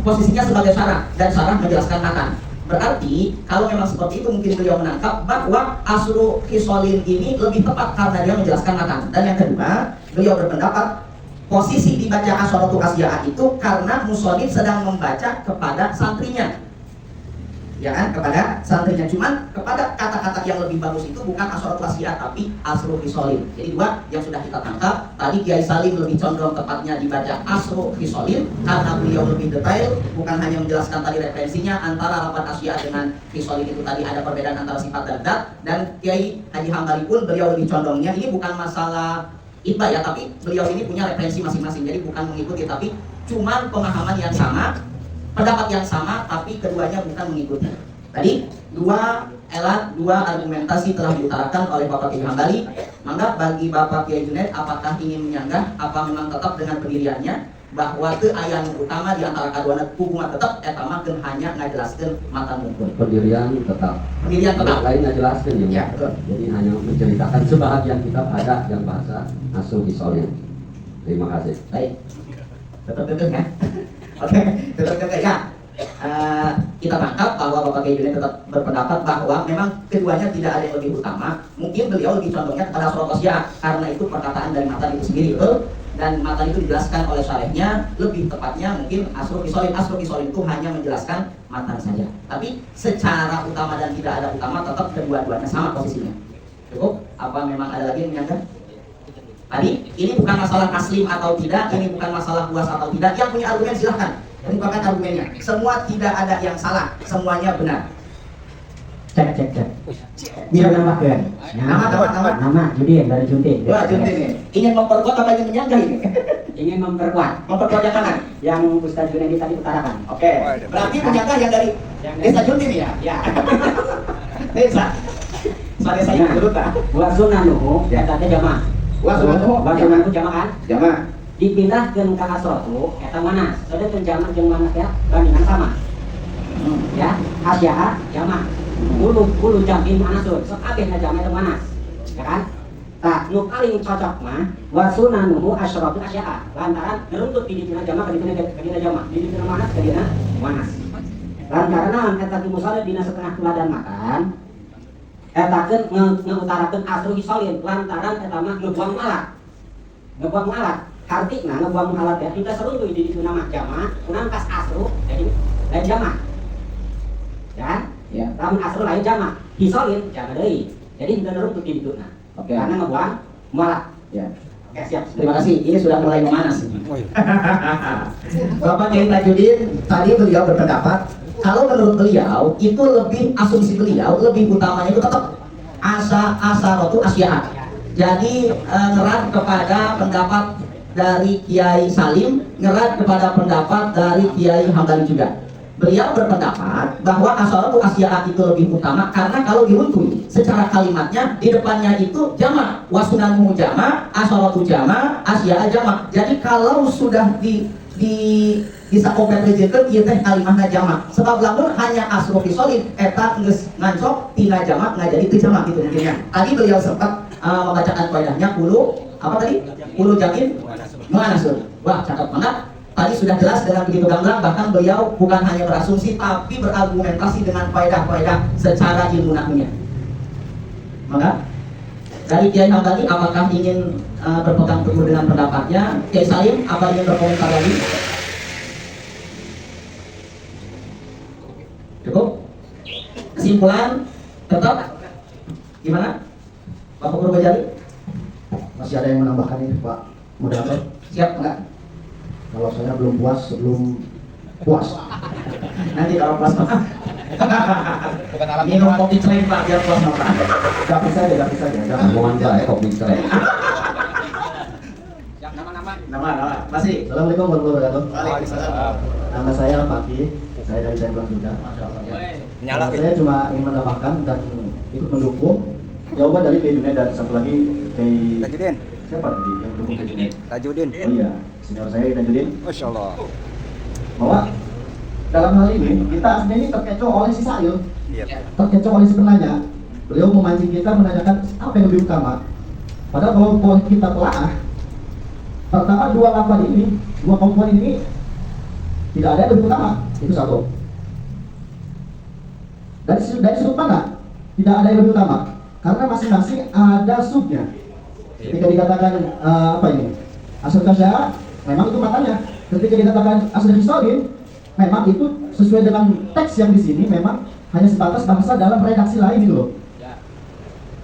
posisinya sebagai syarah dan syarah menjelaskan matan. Berarti kalau memang seperti itu mungkin beliau menangkap bahwa asrul isolin ini lebih tepat karena dia menjelaskan matan. Dan yang kedua, beliau berpendapat posisi dibaca asrul asya'a itu karena musonif sedang membaca kepada santrinya. Ya kan, kepada santrinya. Cuman kepada kata-kata yang lebih bagus itu bukan asrul asya'a tapi asrul isolin. Jadi dua yang sudah kita tangkap. Tadi Kiai Salim lebih condong tepatnya dibaca asrul isolin karena beliau lebih detail, bukan hanya menjelaskan tadi referensinya antara lafaz asya'a dengan isolin itu tadi ada perbedaan antara sifat dan zat. Dan Kiai Haji Hambali pun beliau lebih condongnya ini bukan masalah itba ya, tapi beliau ini punya referensi masing-masing. Jadi bukan mengikuti tapi cuman pemahaman yang sama, pendapat yang sama, tapi keduanya bukan mengikuti. Tadi dua elat, dua argumentasi telah diutarakan oleh Bapak Kiai Hambali. Maka bagi Bapak Kiai Junaid, apakah ingin menyanggah? Apa memang tetap dengan pendiriannya? bahwa teu aya nu utama di antara kaduana hubungan tetap eta mah keun hanya ngajelaskeun matan mungkul. Pendirian tetap. Pendirian tetap. Lain ngajelaskeun ya. Ya, betul. Jadi hanya menceritakan sebahagian kitab ada yang bahasa Asrul Hisolin. Terima kasih. Baik. Tetap ya. Oke, tetap ya. Kita tangkap bahwa Bapak Kiai Junaid tetap berpendapat bahwa memang keduanya tidak ada yang lebih utama. Mungkin beliau lebih condongnya kepada Asrul Qasiyah karena itu perkataan dari matan itu sendiri, betul? Dan matan itu dijelaskan oleh syarihnya, lebih tepatnya mungkin Asrul Hisolin. Asrul Hisolin itu hanya menjelaskan matan saja. Tapi secara utama dan tidak ada utama tetap kedua-duanya sama posisinya. Cukup? Apa memang ada lagi yang menyangka? Tadi ini bukan masalah taslim atau tidak, ini bukan masalah puas atau tidak. Yang punya argumen silahkan ungkapkan argumennya. Semua tidak ada yang salah, semuanya benar. Cek. Dia menambahkan. Nama Judin dari Junti. Wah, Junti nih. Ingin memperkuat apa ingin menyanggah ini? Ingin memperkuat Memperkuat yang mana? yang Ustaz Junaidi tadi utarakan. Oke. Berarti menyanggah yang dari desa Junti nih ya? Ya. Desa. Soalnya saya dulu tak. Wa sunanuhu eta teh jamaah. Wa sunanuhu. Wa sunanuhu jamaah kan? Jamaah. Dipindahkeun ka asratu eta mana? Saudara jamaah jeung mana ya? Bandingan sama. Ya, asyaha jamaah. Ulu jamin manasud, sok abeh na jamaah itu manas. Ya kan? Tah, nu paling cocok mah wa sunanuhu asyratu asya'a. Lantaran neruntut di dina jamaah ka dina jamaah, di dina manas ka dina manas. Lantaran naon eta ti musala dina setengah tuladan makan. Eta keun ngeutarakeun Asrul Hisolin lantaran eta mah ngebuang alat. Ngebuang alat. Artinya ngebuang alat ya kita seruntuh di dina mah jamaah, kunaon kas Asrul jadi lain jamaah. Ya? Ya. Lamun Asrul lain jamaah, Hisolin jamaah deui. Jadi kita neruntut di dituna. Oke. Karena ngebuang mualat. Ya. Oke, siap. Terima kasih. Ini sudah mulai memanas. Bapak Kiai Tajudin tadi beliau berpendapat kalau menurut beliau itu lebih asumsi beliau lebih utamanya itu tetap asaratu asya'a. Jadi ngerat kepada pendapat dari Kiai Salim, ngerat kepada pendapat dari Kiai Hamdani juga. Beliau berpendapat bahwa asaratu asya'a itu lebih utama karena kalau diruntui secara kalimatnya di depannya itu jama', wasunamu jama', asaratu jama', asya'a jama'. Jadi kalau sudah bisa kopet rejekeun ieu teh kalimahna jama'. Sebab lamun hanya Asrul Hisolin eta geus ngancok tina jama' ngajadi teu jama' gitu mungkinnya. Tadi beliau sempat membacakan faedahnya ulu apa tadi? Ulu jamin mu'anasun. Wah, cakep banget. Tadi sudah jelas dengan begitu gamblang, bahkan beliau bukan hanya berasumsi tapi berargumentasi dengan faedah-faedah secara ilmu nahwunya. Maka dari Kiai Hamdani apakah ingin berpegang teguh dengan pendapatnya? Kiai Salim apa ingin berkomentar lagi? Cukup? Kesimpulan tetap gimana? Bapak Guru Bajali? Masih ada yang menambahkan ini Pak Moderator? Siap enggak? Kalau saya belum puas. Nanti kalau puas mah Bukan alat minum kopi cereng Pak biar puas mah Pak. Tapi saja. Omongan baik kok bisa. Siap, nama-nama. Nama masih. Assalamualaikum warahmatullahi wabarakatuh. Waalaikumsalam. Nama saya Paki, saya dari Tembang juga. Nyala gitu. Saya cuma ingin menambahkan dan ikut mendukung jawaban dari Kiai Junaid dan satu lagi Kiai Tajudin. siapa tadi yang mendukung Kiai Junaid? Tajudin. Oh iya, senior saya Tajudin. Masya Allah. Bahwa dalam hal ini kita aslinya ini terkecoh oleh si Sa'il, Iya. terkecoh oleh si penanya. Beliau memancing kita menanyakan apa yang lebih utama. Padahal kalau boleh kita telaah, pertama dua lafaz ini, dua komponen ini tidak ada yang lebih utama. Itu satu. Dari sudut mana? Tidak ada yang lebih utama. Karena masing-masing ada subnya. Ketika dikatakan apa ini? Asal kasya, memang itu matanya. Ketika dikatakan asal historin, memang itu sesuai dengan teks yang di sini memang hanya sebatas bahasa dalam redaksi lain gitu loh.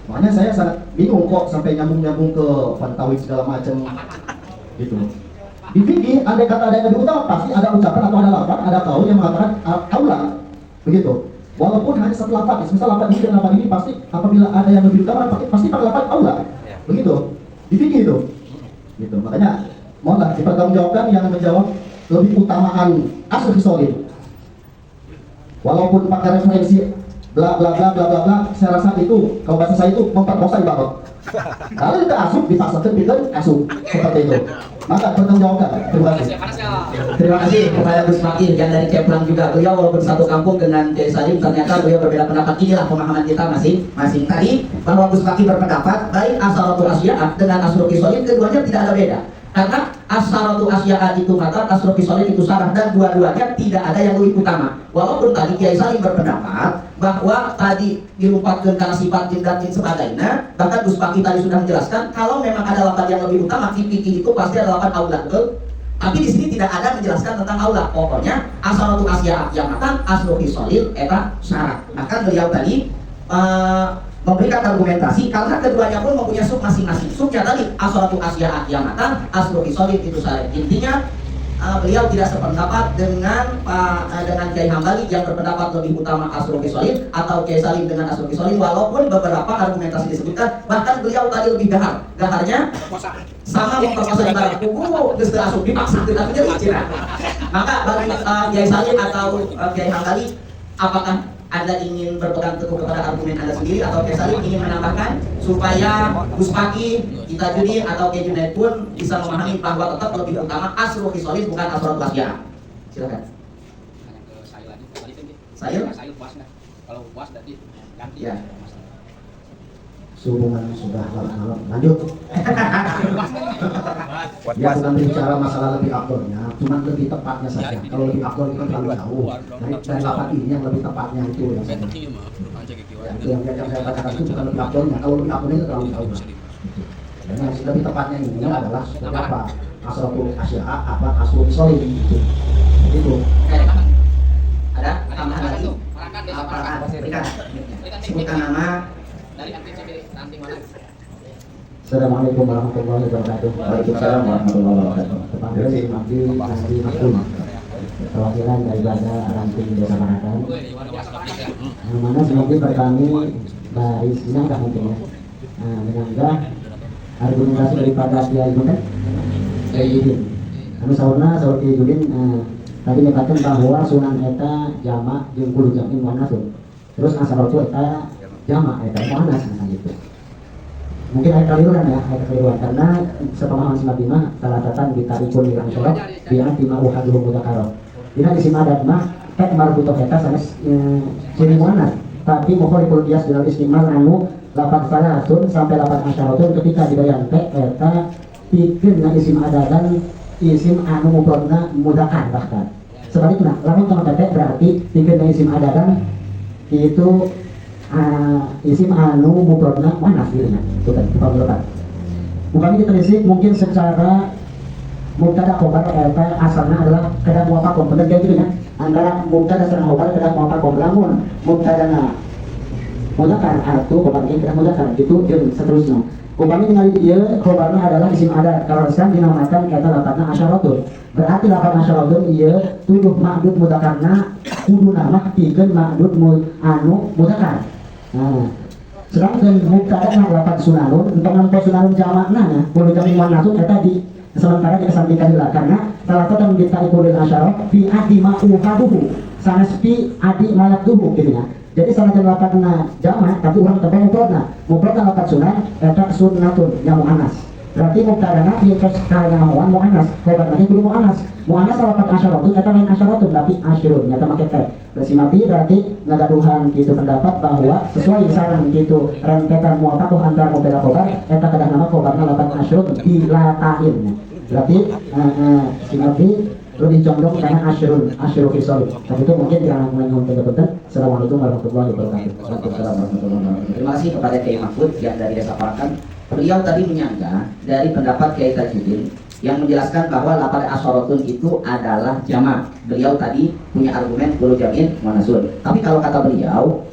Makanya saya sangat bingung kok sampai nyambung-nyambung ke Pantawid segala macam gitu. Di fikih andai kata ada yang lebih utama pasti ada ucapan atau ada lafaz, ada kaul yang mengatakan aula begitu. Walaupun hanya satu lafaz, misal lafaz ini dan lafaz ini pasti apabila ada yang lebih utama pasti pakai lafaz aula. Begitu. Di fikih itu. Gitu. Makanya mohonlah dipertanggungjawabkan yang menjawab lebih utamaan asal historin. Walaupun pakai referensi bla bla bla bla bla bla, saya rasa itu kalau bahasa saya itu memperkosa ibarat. Kalau kita asup dipaksakan pinter asup seperti itu. Maka pertanggungjawabkan. Terima kasih. Terima kasih kepada Gus Fakih yang dari Keplang juga. Beliau walaupun satu kampung dengan Kiai Salim, ternyata beliau berbeda pendapat. Inilah pemahaman kita masing-masing. Tadi bahwa Gus Fakih berpendapat baik Asaratul Asy'ah dengan Asrul Qisolin keduanya tidak ada beda. Karena Asaratul Asy'ah itu mata, Asrul Qisolin itu sarah, dan dua-duanya tidak ada yang lebih utama. Walaupun tadi Kiai Salim berpendapat bahwa tadi dilupakan karena sifat jin dan jin sebagainya, bahkan Gus Fakih tadi sudah menjelaskan kalau memang ada lapan yang lebih utama, fikih itu pasti ada lapan aula, betul? Tapi di sini tidak ada menjelaskan tentang aula. Pokoknya Asaratul Asy'ah jamatan, Asrul Qisolin eta syarat. Bahkan beliau tadi memberikan argumentasi karena keduanya pun mempunyai sub masing-masing. Subnya tadi Asaratul Asy'ah jamatan, Asrul Qisolin itu syarat. Intinya beliau tidak sependapat dengan Kiai Hambali yang berpendapat lebih utama Asrul Qisolin, atau Kiai Salim dengan Asrul Qisolin, walaupun beberapa argumentasi disebutkan. Bahkan beliau tadi lebih gahar. Gaharnya sama memperkosa ibarat kubu geus teu asup dipaksa tidak jadi cina. Maka bagi Kiai Salim atau Kiai Hambali, apakah Anda ingin berpegang teguh kepada argumen Anda sendiri, atau Kiai Salim ingin menambahkan supaya Gus Fakih, kita Judin atau Kiai Junaid pun bisa memahami bahwa tetap lebih utama Asrul Qisolin bukan Asaratul Asy'ah? Silakan. Sayur? Kalau puas tadi ganti. Ya. Sehubungan sudah malam, lanjut. Ya, bukan bicara masalah lebih aktornya, cuma lebih tepatnya saja. Kalau lebih aktor itu kan terlalu jauh. Dari lapan ini yang lebih tepatnya itu yang saya. Ya, itu yang saya katakan itu bukan lebih aktornya. Kalau lebih aktornya itu terlalu jauh. Dan yang lebih tepatnya ini adalah seperti apa? Asaratul Asy'ah apa Asrul Qisolin itu. Itu. Ada tambahan lagi? Berikan. Sebutkan nama. Dari antisipasi nanti mana? Assalamualaikum warahmatullahi wabarakatuh. Waalaikumsalam warahmatullahi wabarakatuh. Kepada si Mabdi Nasri Maktum, perwakilan daripada ranting Desa Manakan. Yang mana semoga berkami baris menyanggah mungkin ya, menyanggah argumentasi daripada Kiai Junaid, Kiai Judin. Anu saurna saur Kiai Judin tadi nyatakan bahwa Sunan eta jamak jeung kudu jamin muannatsun. Terus Asaratul eta jamak eta muannas gitu. Mungkin ada keliruan ya, ada keliruan karena sepemahaman si mah salatatan ditarikun dirang sorok biar dimauhan dulu mudakaro. Dina di simadat mah marbutoh eta sanes ciri muannas, tapi mukhaliful bias dalam istimal anu 8 salatun sampai 8 asyaratun ketika dibayang eta pikeun na isim adadan isim anu mufradna mudakar bahkan. Sebaliknya, lamun tama teh berarti pikeun na isim adadan itu isim anu mufradna muannas gitu nya. Itu kan kita berdebat. Bukan ditelisik mungkin secara mubtada khobar eta asalna adalah kada muafakum, bener kayak gitu nya. Antara mubtada sareng khobar kada muafakum, lamun mubtadana mudzakkar atu khobarna kada mudzakkar gitu jeung seterusnya. Upami ningali ieu khobarna adalah isim adat, kalau sekarang dinamakan eta lapanna asyaratun. Berarti lapan asyaratun ieu tuduh ma'dud mudzakarna kudu nama pikeun ma'dud anu mudzakkar. Nah, sedangkan mubtada na lapan sunanun, untuk nampa sunanun jamakna nya, kudu jamin muannatsun eta di sementara dikesampingkan heula karena salah satu ditarikul asyarah fi adi ma'uhaduhu sanes fi adi malakduhu gitu nya. Jadi salah satu lapanna jamak tapi urang teu mufradna lapan sunan eta sunnatun yang muannas. Berarti mubtadana fi kana muannas, khobarna kudu muannas. Muannas lapan asyaratun eta lain asyaratun tapi asyirun nyata make teh. Berarti berarti ngagaduhan kitu pendapat bahwa sesuai sareng kitu rentetan muafakuh antara mubtada khobar eta kadah nama khobarna lapan asyirun dilatahin. Berarti sinati lebih condong karena Asyrul Qisolin. Tapi itu mungkin yang mengenai betul. Assalamualaikum warahmatullahi wabarakatuh. Waalaikumsalam warahmatullahi wabarakatuh. Terima kasih kepada Kiai Mahfud yang dari Desa Parakan. Beliau tadi menyanggah dari pendapat Kiai Tajuddin yang menjelaskan bahwa lapan asyaratun itu adalah jamak. Beliau tadi punya argumen kudu jamin muannatsun. Tapi kalau kata beliau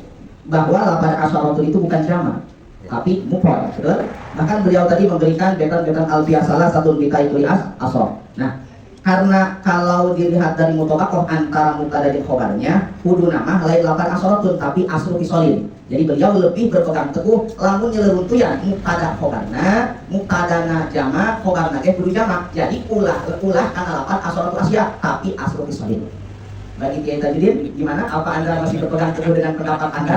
bahwa lapan asyaratun itu bukan jamak, tapi mufrad, betul? Bahkan beliau tadi memberikan betan-betan alfiah salah satu bikai kuliah asor. Nah, karena kalau dilihat dari mutaqaqqah antara mubtada dan khobarnya kudu nama lain lapan asyaratun tapi Asrul Qisolin. Jadi beliau lebih berpegang teguh lamun nyeluruntuyan mubtada khobarna, mubtadana jamak, khobarna ge kudu jamak. Jadi ulah kana lapan Asaratul Asy'ah tapi Asrul Qisolin. Bagi Kiai Tajuddin gimana? Apa Anda masih berpegang teguh dengan pendapat Anda?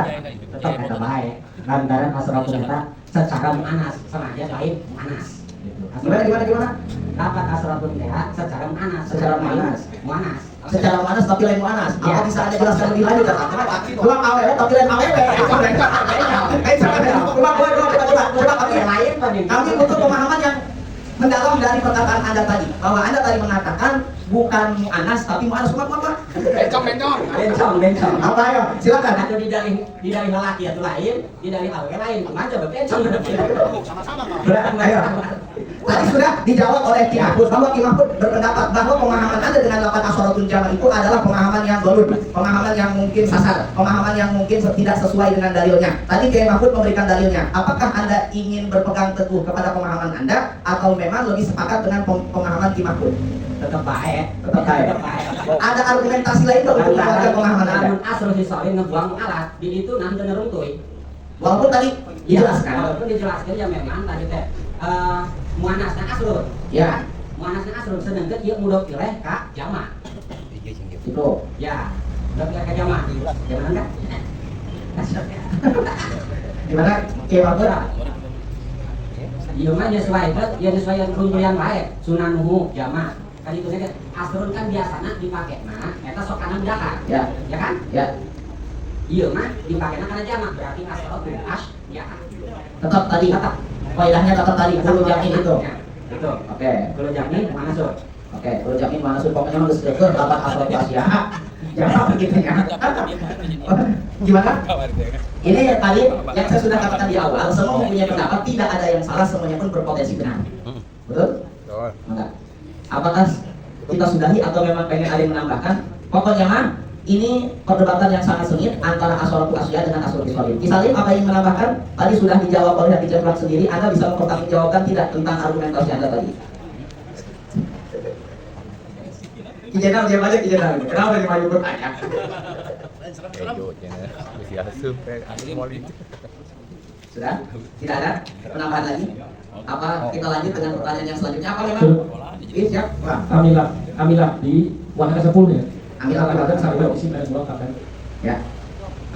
Tetap ada baik lantaran asratul eta secara muannas sengaja lain muannas Gimana? Lapat asratun teh secara mu'anas. Secara mu'anas. Mu'anas. Secara mu'anas tapi lain mu'anas. Ya. Apa bisa Anda jelaskan lebih lanjut? Cuma awewe tapi lain awewe. Coba kami butuh pemahaman yang mendalam dari perkataan Anda tadi, bahwa Anda tadi mengatakan bukan mu'anas tapi mu'anas. Apa? Bencong. Apa ya? Silakan. Atau di dari lelaki atau lain, di dari awewe lain. Kemana coba bencong. Ayo. Tadi sudah dijawab oleh Ki Mahfud bahwa Ki Mahfud berpendapat bahwa pemahaman Anda dengan lapan aswaratul jama' itu adalah pemahaman yang golun, pemahaman yang mungkin sasar, pemahaman yang mungkin tidak sesuai dengan dalilnya. Tadi Ki Mahfud memberikan dalilnya. Apakah Anda ingin berpegang teguh kepada pemahaman Anda atau memang lebih sepakat dengan pemahaman Ki Mahfud? Tetap baik. Ada argumentasi lain untuk menguatkan pemahaman Anda? Namun asal hisolin ngebuang alat di itu nanti neruntuy. Walaupun tadi dijelaskan. Walaupun dijelaskan ya memang tadi teh mu'anasna asrul. Ya, Mu'anasna asrul sedangkan ieu mudhof ilaih ka jama'. itu. Ya, mudhof ilaih ka jama'. Gimana enggak? Gimana Ki Mahfud? Ieu mah nyesuaian runtuyan wae, sunanuhu jama'. Kan itu teh asrul kan biasana dipakena eta sok kana mudahar. Ya, Ya kan? ya. Ieu mah dipakena kana jama' berarti asrul ya. Tetap tadi. Faedahnya tetap tadi kulo jamin itu. Itu. Oke. Kulo jamin mana sur? Oke, kulo jamin mana sih pokoknya mah geus deukeut lapan asal Asia. Jangan begitu ya. Gimana? Ini ya tadi yang saya sudah katakan di awal, semua mempunyai pendapat, tidak ada yang salah, semuanya pun berpotensi benar. Betul? Enggak. Apakah kita sudahi atau memang pengen ada yang menambahkan? Pokoknya mah ini perdebatan yang sangat sengit antara aswaratul asya dengan aswaratul salim. Kisalim apa yang menambahkan? Tadi sudah dijawab oleh Habib Jafar sendiri. Anda bisa mempertanggungjawabkan tidak tentang argumentasi Anda tadi? Ki Jenderal diam aja Ki Jenderal. Kenapa dia maju bertanya? Sudah? Tidak ada penambahan lagi? Apa kita lanjut dengan pertanyaan yang selanjutnya? Apa memang? Siap. Wah. Amilah di warna ke-10 ya. Amilah Kalimat sampai isim ada dua kata. Ya.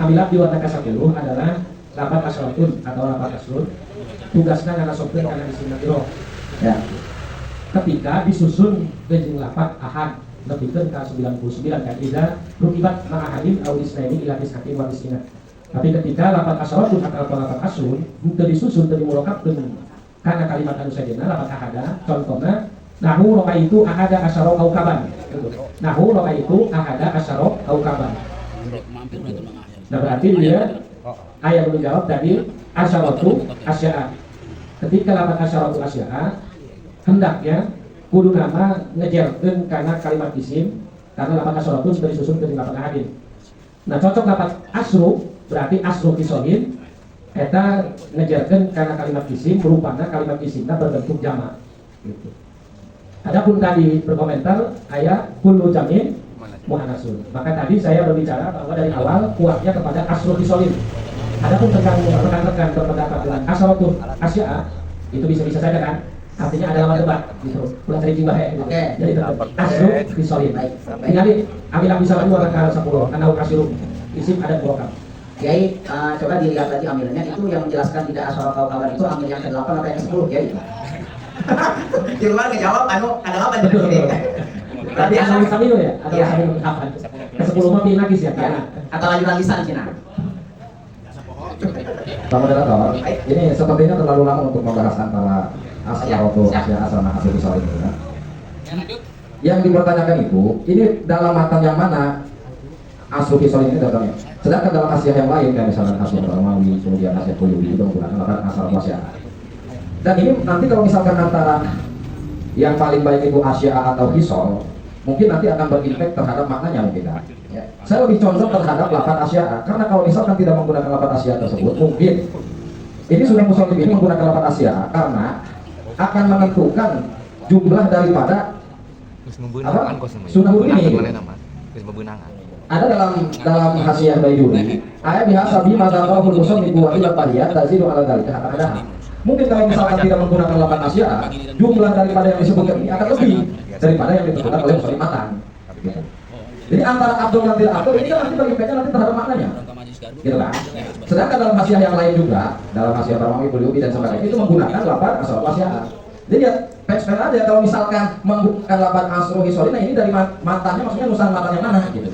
Amilah di warna ke-10 adalah lapan asratun atau lapan asrun. Tugasnya karena sopir karena isim nadiro. Ya. Ketika disusun dengan lapan ahad lebihkan ke 99 kan ida rukibat ma'ahadin au isnaini ila tis'atin wa tis'ina. Tapi ketika lapan asratun atau lapan asrun itu disusun dari mulokapkeun karena kalimat anu sajena lapan ahada contohnya nahu roka itu ahada asyara kaukaban. Nahu roka itu ahada asyara kaukaban. Nah berarti dia ayat menjawab tadi asyaratu asya'a. Ketika lapan asyaratu asya'a hendaknya kudu nama ngejerkeun karena kalimat isim karena lapan asyaratu sudah disusun ke lapan ahadin. Nah cocok lapan asru berarti asru kisohin eta ngejerkeun karena kalimat isim merupana kalimat isimna berbentuk jama' gitu. Adapun tadi berkomentar ayat kullu jamin mu'anasun. Maka tadi saya berbicara bahwa dari awal kuatnya kepada asrul kisolim. Adapun tentang rekan-rekan berpendapat dengan asratul asya'a itu bisa-bisa saja kan. Artinya ada lama debat gitu. Ulah cari jimbahe gitu. Oke. Jadi tetap asrul kisolim. Tinggal amilah bisa lagi warna ke-10 karena kasirum isim ada blokam. Kiai, coba dilihat lagi amilnya itu yang menjelaskan tidak asyara kaukaban itu amil yang ke-8 atau yang ke-10 Kiai? Di luar ngejawab ada apa di sini? Berarti ada sambil ya? Ada sambil kapan? Ke-10 mah pilih lagi sih ya. Atau lanjutan lisan Cina? Pak moderator, ini sepertinya terlalu lama untuk membahas antara asyarotu asya asal dan asal soal ini. Ya. Yang dipertanyakan itu, ini dalam matan yang mana asal kisah ini datangnya? Sedangkan dalam Asia yang lain, kayak misalnya Asia Romawi, kemudian Asia Kuyubi itu menggunakan lapan asal Asia. Dan ini nanti kalau misalkan antara yang paling baik itu Asia atau Hisol, mungkin nanti akan berimpact terhadap maknanya mungkin. Ya. Saya lebih condong terhadap lapan Asia, karena kalau misalkan tidak menggunakan lapan Asia tersebut, mungkin ini sudah musolib ini menggunakan lapan Asia karena akan menentukan jumlah daripada apa? Sunnah ini. Ada dalam Hasyiah Baiduri, ayat bihasabi madzakarahu musannif wa ila tahiyat tazidu ala dzalika ada. Mungkin kalau misalkan tidak menggunakan lapan Asia, jumlah daripada yang disebutkan ini akan lebih daripada yang ditentukan oleh musannif matan. Gitu. Jadi antara abdul dan tidak abdul ini kan nanti berimpaknya nanti terhadap maknanya, gitu kan? Sedangkan dalam Hasyiah yang lain juga, dalam Hasyiah Romawi, Bulubi dan sebagainya itu menggunakan lapan asal Asia. Jadi lihat pen aja kalau misalkan membuka lapan asro hisolin, nah ini dari matanya maksudnya nusan matanya mana gitu.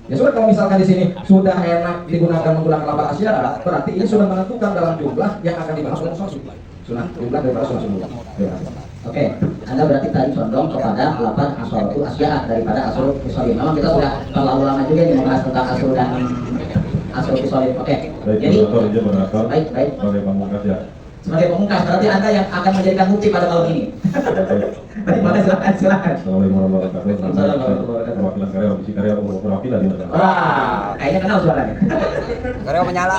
Ya sudah, kalau misalkan di sini sudah enak digunakan menggunakan lapan asyara, berarti ini sudah menentukan dalam jumlah yang akan dibahas oleh musolim. Sunnah jumlah daripada sunnah sunnah. Oke, Anda berarti tadi condong kepada lapan asrotu asya'a daripada asrul hisolin. Memang kita sudah terlalu lama juga nih membahas tentang asrul dan asrul hisolin. Oke, jadi baik. Sebagai pamungkas ya. Sebagai pemungkas, berarti Anda yang akan menjadikan bukti pada malam ini. Baik, maka silakan. Assalamualaikum warahmatullahi wabarakatuh. Perwakilan karya, visi karya, perwakilan di masyarakat. Wah, kayaknya kenal suaranya. Karyawan menyala.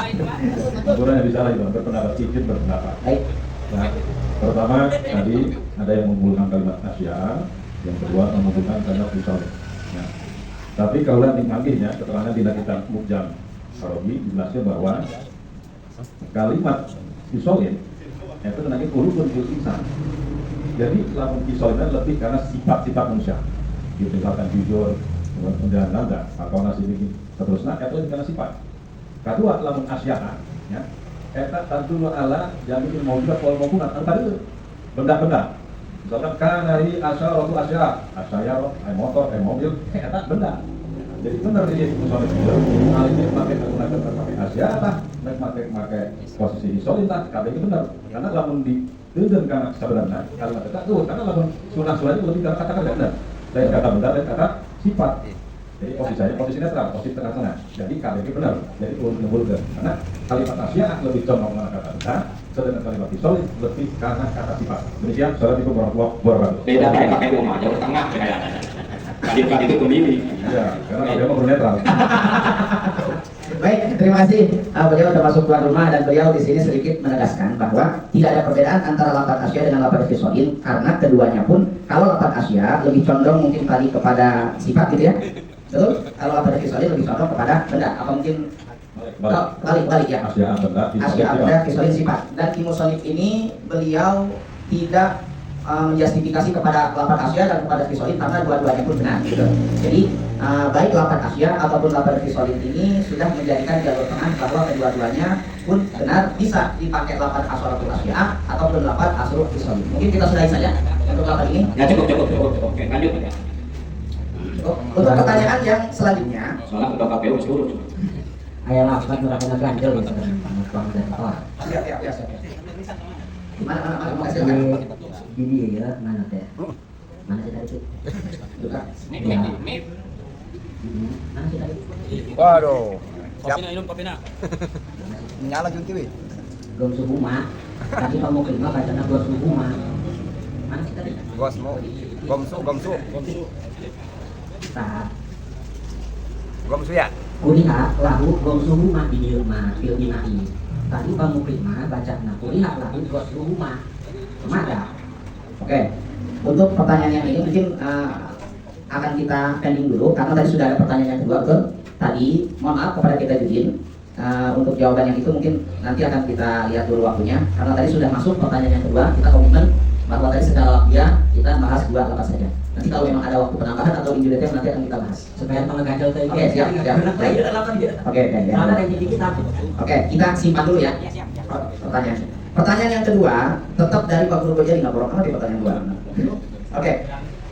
Aturannya bisa lah itu, berpendapat izin berpendapat. Baik. Nah, pertama tadi ada yang menggunakan kalimat asya, yang kedua menggunakan kalimat fisol. Nah, tapi kalau lihat di manggihnya, keterangan tidak kita mukjam Sarobi dijelaskan bahwa kalimat fisolin itu tenangnya kulubun fil insan. Jadi lamun fisolin lebih karena sifat-sifat manusia. Gitu, misalkan jujur, kemudian nanda, atau nasi bikin seterusnya, itu lebih karena sifat. Kedua, lamun asya'a, ya. Eta tadulu ala jamil mawjudat wal mawjunat. Tadi benda-benda. Misalkan kanari asyaratu asyara, motor, mobil, eta benda. Jadi benar dia misalnya kali ini pakai asyara, pakai posisi hisolin tak, kabeh benar. Karena lamun diteudeun kana sebenarnya kalimat eta tuh, karena lamun sunah-sunahnya lebih karena kata-kata benar. Dan kata benar dan kata sifat. Jadi posisi netral, posisi tengah-tengah. Jadi kabeh benar. Jadi ulun-ulun karena kalimat asyara lebih condong ke kata benar, sedangkan kalimat hisolin lebih karena kata sifat. Demikian, assalamualaikum warahmatullahi wabarakatuh. Beda kayak pakai rumah jauh tengah kayaknya. Sifat itu pemilih. Ya, karena dia mau netral. Baik, terima kasih. Beliau sudah masuk tuan rumah dan beliau di sini sedikit menegaskan bahwa tidak ada perbedaan antara lapan asya dengan lapan fisolin karena keduanya pun kalau lapan asya lebih condong mungkin tadi kepada sifat gitu ya. Betul? Kalau lapan fisolin lebih condong kepada benda. Apa mungkin balik ya? Asya benda, fisolin sifat. Dan kimusolif ini beliau tidak menjustifikasi kepada lapan asya dan kepada fisolin karena dua-duanya pun benar gitu. Jadi baik lapan asya ataupun lapan fisolin ini sudah menjadikan jalur tengah bahwa kedua-duanya pun benar bisa dipakai lapan asrotul asya ataupun lapan asrul fisolin. Mungkin kita sudahi saja untuk lapan ini. Ya cukup. Oke, lanjut. Untuk pertanyaan yang selanjutnya, Soalnya udah KPU seluruh. Ayah lapan mereka ganjel gitu kan. Dan apa? siap. Mana, makasih Jadi silakan. gini ya, mana teh? Mana sih tadi? Buka. Ya. Mana sih tadi? Waduh. Kopi na. Menyala Junti weh. Gom suhuma. Tadi kamu kelima bacanya gom suhuma. Mana sih tadi? Gomsu. Saat Gomsu ya. kuliah lahu gom suhuma di rumah fil binai. Tadi kamu kelima bacanya kuliah lahu gom suhuma. Maka Oke, untuk pertanyaan yang ini mungkin akan kita pending dulu karena tadi sudah ada pertanyaan yang kedua ke tadi. Mohon maaf kepada kita Judin untuk jawaban yang itu mungkin nanti akan kita lihat dulu waktunya karena tadi sudah masuk pertanyaan yang kedua. Kita komitmen bahwa tadi secara waktunya kita bahas dua lapas saja. Nanti kalau memang ada waktu penambahan atau in detail nanti akan kita bahas. supaya pengeganjel tadi. Oke, siap. Oke. Soalnya ada yang kita. Oke, kita simpan dulu ya pertanyaan. Pertanyaan yang kedua tetap dari Pak Guru Bojari, nggak borong di pertanyaan dua. Oke,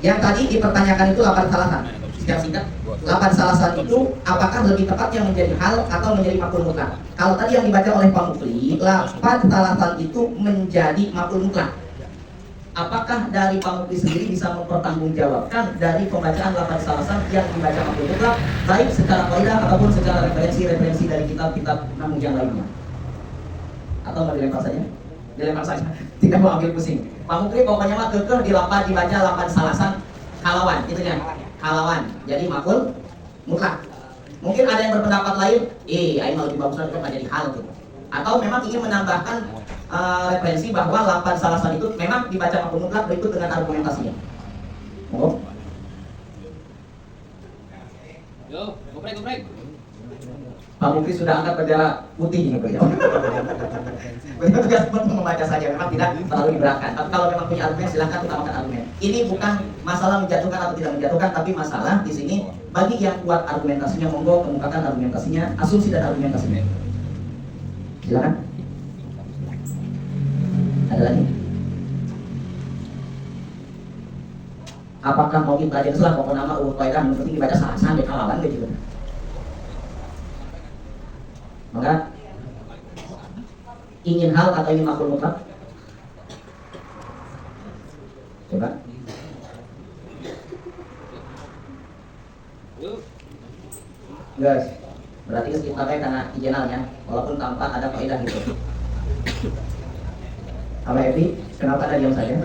yang tadi dipertanyakan itu lapan salasan. Secara singkat, lapan salasan itu apakah lebih tepatnya menjadi hal atau menjadi maf'ul mutlak? Kalau tadi yang dibaca oleh Pak Mufli, lapan salasan itu menjadi maf'ul mutlak. Apakah dari Pak Mufli sendiri bisa mempertanggungjawabkan dari pembacaan lapan salasan yang dibaca maf'ul mutlak, baik secara kaidah ataupun secara referensi dari kitab-kitab namun yang lainnya? Atau mau dilempar saja? Dilempar saja, tidak mau ambil pusing. Pak Mukri pokoknya mah kekeh dibaca lapan salasan kalawan, itu kan? Kalawan, jadi maf'ul mutlak. Mungkin ada yang berpendapat lain, aing mau lebih bagus lagi kan jadi hal gitu. Atau memang ingin menambahkan referensi bahwa lapan salasan itu memang dibaca maf'ul mutlak berikut dengan argumentasinya. Oh. Yo, goprek. Pak Mukri sudah angkat bendera putih ini beliau. Beliau tugas membaca saja, memang tidak terlalu diberatkan. Tapi kalau memang punya argumen silahkan utamakan argumen. Ini bukan masalah menjatuhkan atau tidak menjatuhkan, tapi masalah di sini bagi yang kuat argumentasinya monggo kemukakan argumentasinya, asumsi dan argumentasinya. Silakan. Ada lagi? apakah mau kita aja lah pokoknya nama kaidah yang penting dibaca salasan di kalawan gitu. Maka ingin hal atau ingin makhluk mutlak? Coba. Guys, berarti kita pakai karena ijenalnya, walaupun tanpa ada kaidah gitu. Apa Evi? Kenapa ada diam saja?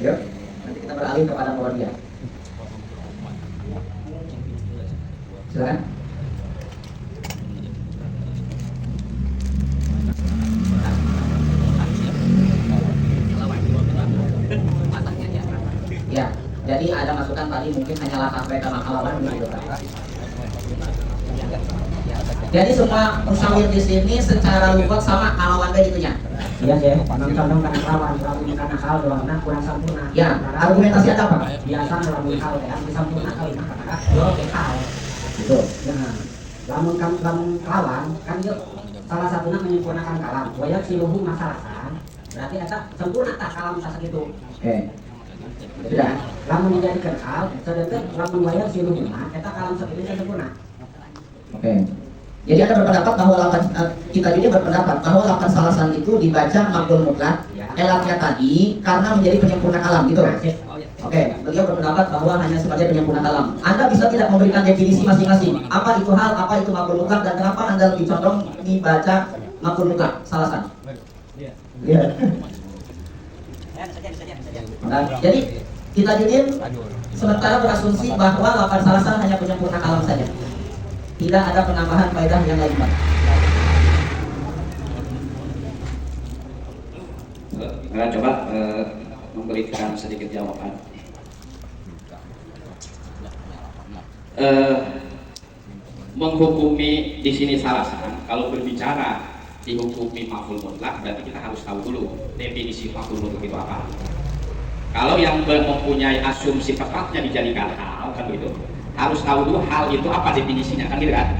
Yuk, nanti kita beralih kepada Muhammadiyah. Silakan. Ya, jadi ada masukan tadi mungkin hanyalah sampai ke makalawan gitu kan. Jadi semua musawir di sini secara lugat sama kalawan kayak gitunya. Iya sih, condong karena lawan karena hal doangnya kurang sempurna. Ya, argumentasi ada apa? Biasa lamun hal ya, sempurna kali mah kata yo hal. Gitu. Nah, lamun lawan kan yuk salah satunya menyempurnakan kalam. Waya siluhu masalahan. Berarti eta sempurna tak kalam sasak itu. Oke. Sudah. Lamun dijadikan hal, sedangkan lamun waya siluhu mah eta kalam sasak itu sempurna. Oke. Jadi ada berpendapat bahwa kita juga berpendapat bahwa lapan salasan itu dibaca makhluk mutlak elatnya tadi karena menjadi penyempurna kalam gitu. Oke, beliau berpendapat bahwa hanya sebagai penyempurna kalam. Anda bisa tidak memberikan definisi masing-masing. Apa itu hal, apa itu makhluk mutlak, dan kenapa Anda lebih condong dibaca makhluk mutlak salasan? Iya. Nah, jadi kita jadiin sementara berasumsi bahwa lapan salasan hanya penyempurna kalam saja. Tidak ada penambahan faedah yang lain, Pak. Saya coba memberikan sedikit jawaban. Menghukumi di sini salasan, kalau berbicara dihukumi maf'ul mutlak, berarti kita harus tahu dulu definisi maf'ul mutlak itu apa. Kalau yang mempunyai asumsi tepatnya dijadikan hal, kan begitu, harus tahu dulu hal itu apa definisinya, kan gitu kan.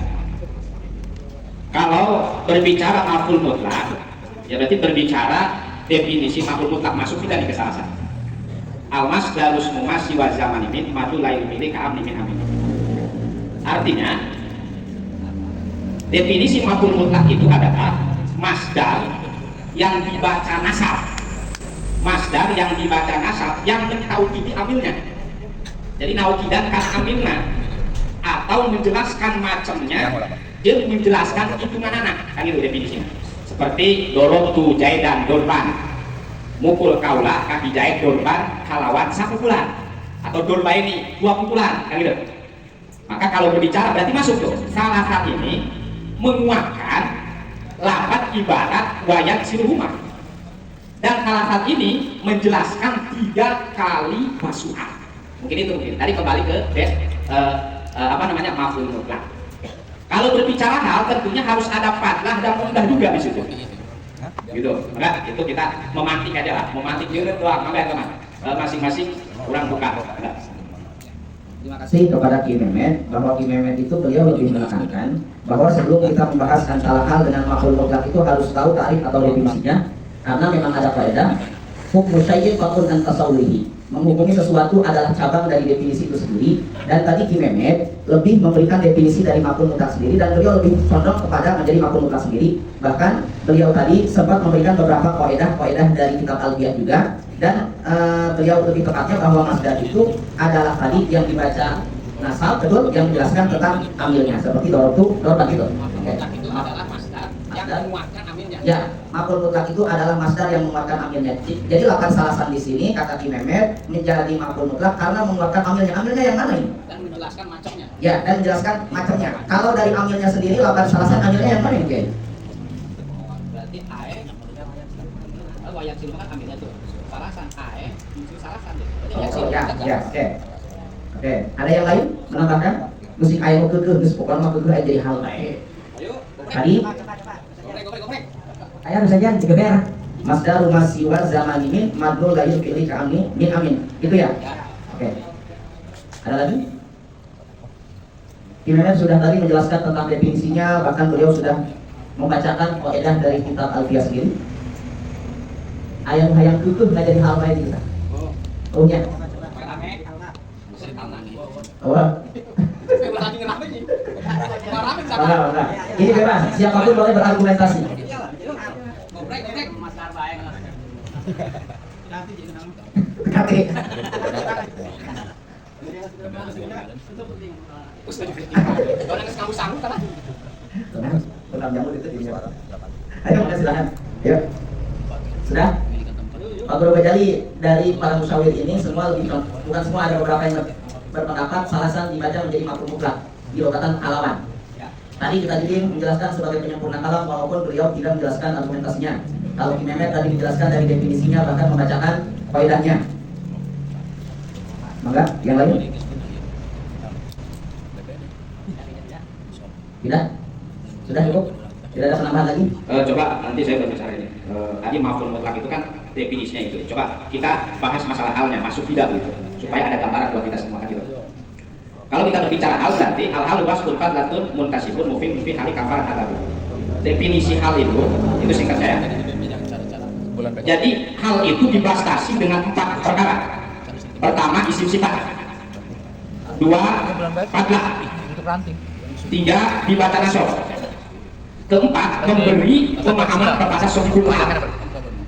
Kalau berbicara maf'ul mutlak, ya berarti berbicara definisi maf'ul mutlak masuk tidak di kesalahan. Al-masdarus mumasi wa zaman ini madu lain milik ka'am min amin. Artinya definisi maf'ul mutlak itu adalah masdar yang dibaca nasab. Masdar yang dibaca nasab yang mentauhidi amilnya. Jadi naukidan kan amilna atau menjelaskan macamnya dan menjelaskan hitungan anak, kan itu definisinya. Seperti dorotu jaidan dorban, mukul kaula kaki jahit dorban kalawan 1 bulan, atau dorba ini 2 pukulan, kan gitu. Maka kalau berbicara berarti masuk tuh salah satu ini menguatkan lafaz ibarat wayat siluhumah, dan salah satu ini menjelaskan 3 kali basuhan. Mungkin itu mungkin. Tadi kembali ke maf'ul mutlak. Kalau berbicara hal tentunya harus ada fadlah dan mudah juga di situ. Gitu. Maka itu kita memantik aja lah, memantik dulu doang, maka teman. Masing-masing kurang buka. Terima kasih kepada Ki Mehmet, bahwa Ki Mehmet itu beliau lebih menekankan bahwa sebelum kita membahas antara hal dengan makhluk mutlak itu harus tahu tarif atau definisinya, karena memang ada faedah hukmu syai'in faqul an tasawwurihi. Menghukumi sesuatu adalah cabang dari definisi itu sendiri, dan tadi Ki Mehmet lebih memberikan definisi dari makhluk mutlak sendiri, dan beliau lebih condong kepada menjadi makhluk mutlak sendiri. Bahkan beliau tadi sempat memberikan beberapa faedah dari kitab Al-Biyah juga, dan beliau lebih tepatnya bahwa masdar itu adalah tadi yang dibaca nasab, betul, yang menjelaskan tentang amilnya, seperti dorotu, dorban gitu. Yang menguatkan amilnya. Ya, makhluk mutlak itu adalah masdar yang menguatkan amilnya. Jadi lapan salasan di sini kata Ki Mehmet menjadi makhluk mutlak karena menguatkan amilnya. Amilnya yang mana ini? Dan menjelaskan macamnya. Ya, dan menjelaskan macamnya. Kalau dari amilnya sendiri lapan salasan amilnya yang mana ini? Berarti ae wayat siluh kan amilnya tuh. Salasan ae, musuh salasan deh. Ya, oke. Oke, ada yang lain menambahkan? Musik ayo kekeh, geus pokoknya mah kekeh jadi hal bae. Tadi Ayah harus saja digeber. masdar rumah siwa zaman ini madul gayu pilih ke amin min amin. Itu ya? Oke. Ada lagi? Ki Mehmet sudah tadi menjelaskan tentang definisinya, bahkan beliau sudah membacakan faedah dari kitab Al-Biyah sendiri. ayam hayang tutuh nggak jadi hal baik kita. Oh nya. Oh. Enggak. Ini bebas, siapapun boleh berargumentasi. Kati. Ayo, silakan. Yuk. Sudah? Pak Guru Bajali, dari para musyawir ini semua lebih, bukan semua, ada beberapa yang berpendapat salasan dibaca menjadi mafhum mutlak di lokatan alawan. Tadi kita Didin menjelaskan sebagai penyempurna kalam walaupun beliau tidak menjelaskan argumentasinya. Kalau Ki Mehmet tadi menjelaskan dari definisinya bahkan membacakan faedahnya. Maka yang lain? Tidak? Sudah cukup? Tidak ada penambahan lagi? Coba nanti saya berbicara ini. Tadi mafhum mutlak itu kan definisinya itu. Coba kita bahas masalah halnya, masuk tidak gitu, supaya ada gambaran buat kita semua kan gitu. Kalau kita berbicara hal berarti hal-hal luas kulfat latun muntasibun mufin hali kafar ada. Definisi hal itu singkat saya. Jadi hal itu dibatasi dengan 4 perkara. Pertama isim sifat, 2 fadlah, 3 dibaca nasab, 4 memberi pemahaman kepada sahibul hal.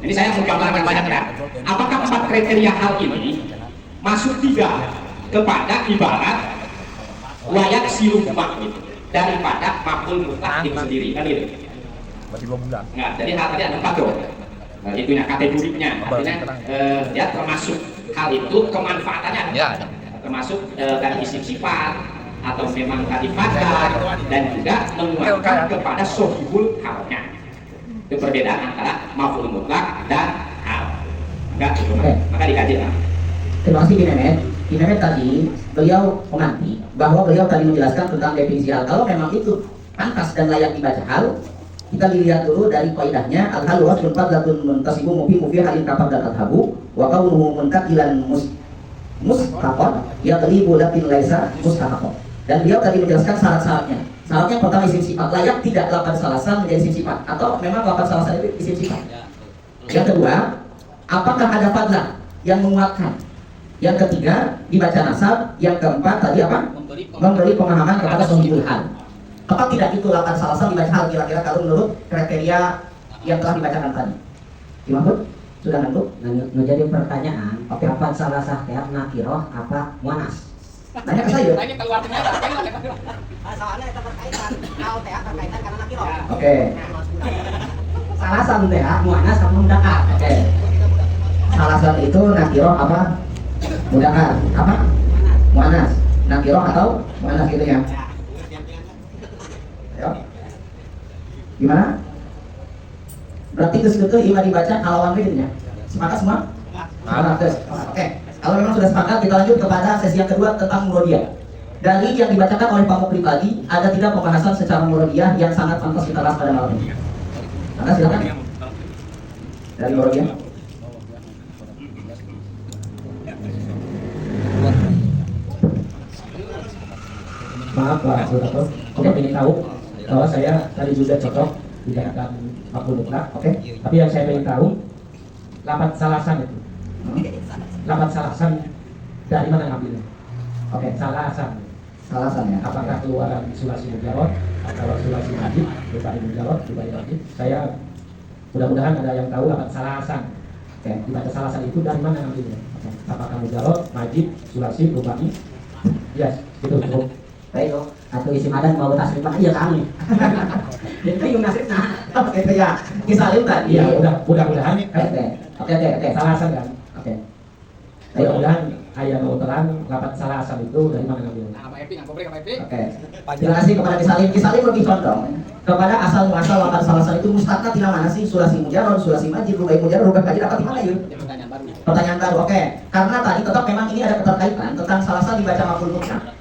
Ini saya menggambarkan banyak ya. Apakah 4 kriteria hal ini masuk tidak kepada ibarat layak silumah gitu daripada maf'ul mutlak itu sendiri kan gitu. Berarti 2 bulan. Nah, jadi hal tadi ada 4 tuh. Nah, itunya kategorinya. Artinya ya termasuk hal itu kemanfaatannya. Ya. Termasuk dari isim sifat atau memang tadi fadlah dan juga menguatkan kepada sohibul halnya. Itu perbedaan antara maf'ul mutlak dan hal. Maka dikaji lah. Terima kasih Ki Mehmet. Ki Mehmet tadi beliau mengerti bahwa beliau tadi menjelaskan tentang definisi hal. Kalau memang itu pantas dan layak dibaca hal, kita lihat dulu dari kaidahnya al-halu wasfun fadlatun muntasibu mufi halin kafar dan al-habu wa kaunuhu muntaqilan mustaqon yaqlibu lakin laisa mustaqon. Dan beliau tadi menjelaskan syarat-syaratnya. Syaratnya pertama isim sifat, layak tidak lapan salasan menjadi isim sifat atau memang lapan salasan itu isim sifat. Yang kedua, apakah ada fadlah yang menguatkan? Yang ketiga, dibaca nasab. Yang keempat tadi apa? Memberi pemahaman kepada sahibul hal. Apa tidak itu lapan salasan dibaca hal kira-kira kalau menurut kriteria yang telah dibacakan tadi? Gimana? Sudah ngantuk? Nah, jadi pertanyaan, apa salasah teh nakiroh apa muanas? Nanya ke saya. Soalnya itu berkaitan, kalau teh berkaitan karena nakiroh. Oke. Salasan teh muanas sama mudakar. Oke. Salasan itu nakiroh apa? Mudakar. Apa? Muanas. Nakiroh atau muanas gitu ya? Ayo. Gimana? Berarti keseluruhan ima dibaca alawan bedanya. Sepakat semua? Sepakat. Oke. Kalau memang sudah sepakat, kita lanjut kepada sesi yang kedua tentang murodiyah. Dari yang dibacakan oleh Pak Mukri tadi, ada tidak pembahasan secara murodiyah yang sangat pantas kita bahas pada malam ini? Maka silakan. Dari murodiyah. Maaf Pak Sultan, saya ingin tahu bahwa saya tadi juga cocok dikatakan maf'ul mutlak, oke? Tapi yang saya ingin tahu, lapat salasan itu, lapat salasan dari mana ngambilnya? Oke, salasan. Salasan ya. Apakah keluaran sulasi mujarrad atau sulasi hadid, dibanding mujarrad, dibanding hadid? Saya mudah-mudahan ada yang tahu lapat salasan. Oke, dibaca salasan itu dari mana ngambilnya? Oke. Apakah mujarrad, majid, sulasi, rubai? Yes, itu cukup. Baik, atau isi madan mau tasrif aja kami. Itu yang nasibnya. Oke, ya. Kisalim tadi. Iya, mudah-mudahan. Oke. Salasan kan? Oke. Mudah-mudahan ayah mau terang lapat salasan itu dari mana ngambilnya? Oke. Terima kasih kepada Kisalim. Kisalim lebih condong kepada asal muasal lapan salasan itu mustaqat di mana sih? Sulasi mujarrad, sulasi majid, rubai mujarrad, rubai majid apa di mana yuk? Pertanyaan baru. Oke. Karena tadi tetap memang ini ada keterkaitan tentang salasan dibaca maf'ul mutlak.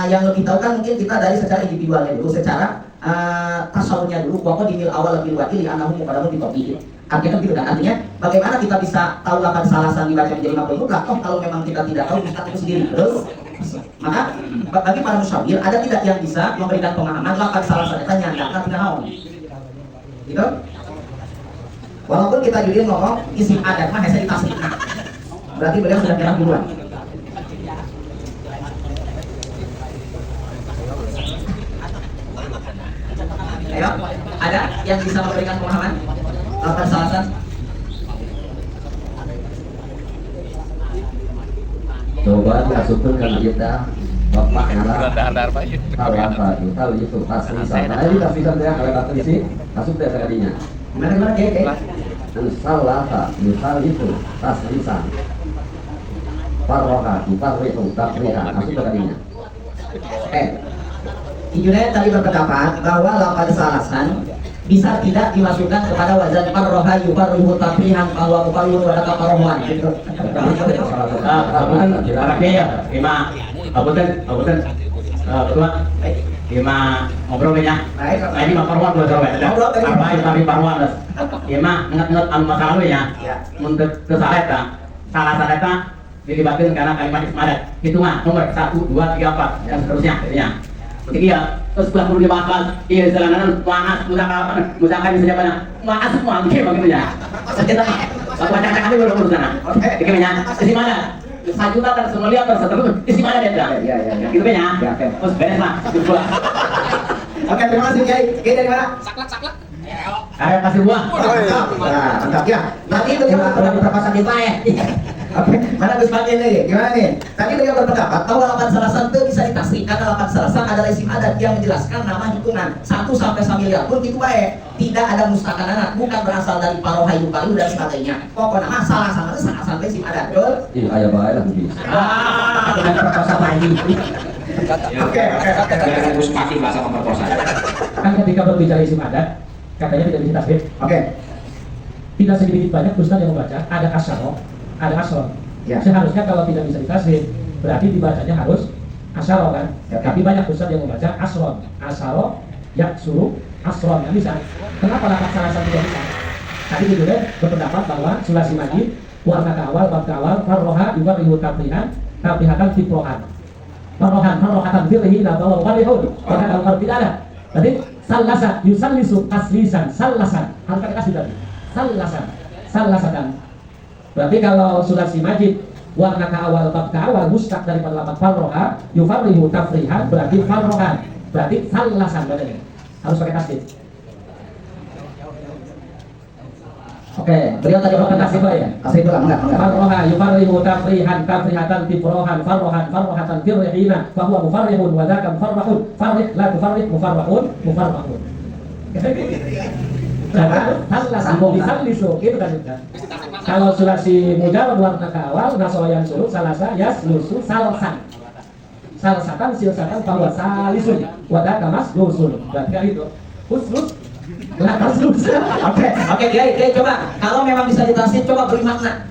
Yang lebih tahu kan mungkin kita dari secara individualnya dulu, secara tasawurnya dulu. Pokoknya dinil awal lebih wakili anahu mukadamun bitopi. Artinya gitu kan, artinya bagaimana kita bisa tahu lapan salasan dibaca menjadi maf'ul mutlak? Oh, kalau memang kita tidak tahu mustaq itu sendiri. Terus maka bagi para musyawir ada tidak yang bisa memberikan pemahaman lapan salasan itu nyanda tidak mau gitu? Walaupun kita judul ngomong isim adat mah hese ditasrifna. Berarti beliau sudah nyerah duluan. Ayo, ada yang bisa memberikan pemahaman? Lapan salasan. Coba diasupkan karena kita bapak ngalah Dahar-dahar Pak. tahu itu taslisan. Nah ini taslisan saya kalau kata isi asup deh tadinya. Gimana Kiai? Salata misal itu taslisan. Farrohatu farrihu tafrihan asup tadinya. Ijunayat tadi berpendapat bahwa lapan salasan bisa tidak dimasukkan kepada wazan farroha yufarrihu tafrihan bahwa mufarrihun wa laka farrohan gitu. Anaknya ya, apunten, ketua, ngobrolnya. Nah ini mah parwan dua sahabat. Apa tapi parwan das. Nget masalah lu ya. Untuk kesalet salah saleta dilibatkan karena kalimat ismadat. Itu mah nomor 1, 2, 3, 4 dan seterusnya. Jadi ya, terus pulang perlu dibahas. Iya, jalanan maas, musakan bisa jawabannya. Maas semua, begitu ya. Kita baca kami belum urus sana. Oke, gimana? Isi mana? 1 juta dan semua lihat terus terus. Isi mana dia? Iya. Gitu kan ya? Terus beres lah. Oke, terima kasih Kiai. Kiai dari mana? Saklak. Ayo kasih buah. Nah, mantap ya. Tadi itu kalau diperkosa di pae. Oke, mana Gus Fakir nih? Gimana nih? Tadi beliau berpendapat bahwa lapan salasan itu bisa ditasrif karena lapan salasan adalah isim adat yang menjelaskan nama hitungan 1 sampai samiliar pun gitu baik. Tidak ada mustakanana, bukan berasal dari paroha yukalu dan sebagainya. Pokoknya nama salasan itu sangat isim adat, betul? Iya, ayah baik lah bisa. Dengan perkosa lagi. Oke. Jangan Gus Fakir bahasa memperkosa. Kan ketika berbicara isim adat, katanya tidak bisa tasrif. Oke. Tidak sedikit banyak ustaz yang membaca ada asyaro, ada asron. Ya. Seharusnya kalau tidak bisa ditasrif, berarti dibacanya harus asyaro kan? Ya. Tapi banyak ustaz yang membaca asron, asaro, yaksuru, asron nggak bisa. Kenapa lapan salasan tidak bisa? Tadi juga berpendapat bahwa sulasi majid, warna keawal, bab keawal, farroha, yuwarrihu tabrihan, tabrihatan tiprohan. Farrohatan firhi, nabawa warihun. Bahkan kalau tidak ada. Berarti salasa, yusallisu, taslisan, salasan. Harus pakai kasih tadi. Salasatan. Berarti kalau sulasi majid warna ke awal bab ke awal mustaq daripada lapan farroha yufarrihu tafrihan berarti farrohan berarti salasan berarti harus pakai tasdid. Oke, beliau tadi Coba kasih Pak ya. Kasih pulang enggak? Farroha yufarrihu tafrihan tafrihatan tifrohan farrohatan firrihina fahuwa mufarrihun wa dzaka mufarrahun farrih la tufarrih mufarrahun. Salasan disallisu itu kan. Kalau sulasi mujarrad warna ke awal nasawayan sulu salasa yaslusu salsan. Salsatan silsatan bahwa salisun wadaka maslusun. Berarti kan itu. Uslus Oke, Kiai, coba kalau memang bisa ditasrif coba beri makna.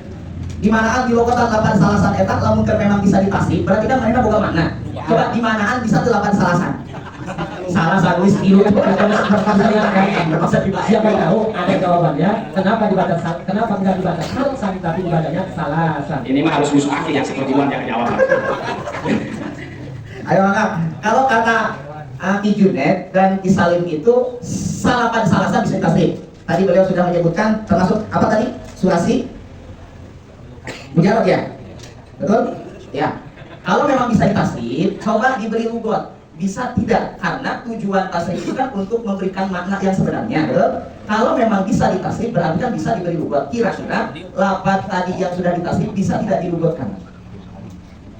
Di manaan di logotan lapan salasan eta lamun memang bisa ditasrif berarti kan mereka bukan makna. Coba di manaan bisa tuh lapan salasan. Salasan wis tiru siapa yang tahu ada jawabannya kenapa enggak dibaca salsan tapi dibacanya salasan. Ini mah harus Gus Fakir yang seperti Wan yang jawab. Ayo angkat. Kalau kata Ki Junet dan Ki Salim itu salapan salasan bisa ditasrif. Tadi beliau sudah menyebutkan termasuk apa tadi? Sulasi mujarrad ya? Betul? Ya. Kalau memang bisa ditasrif, coba diberi lugot. Bisa tidak? Karena tujuan tasrif itu kan untuk memberikan makna yang sebenarnya. Betul? Kalau memang bisa ditasrif berarti kan bisa diberi lugot. Kira-kira lapan tadi yang sudah ditasrif bisa tidak dilugotkan?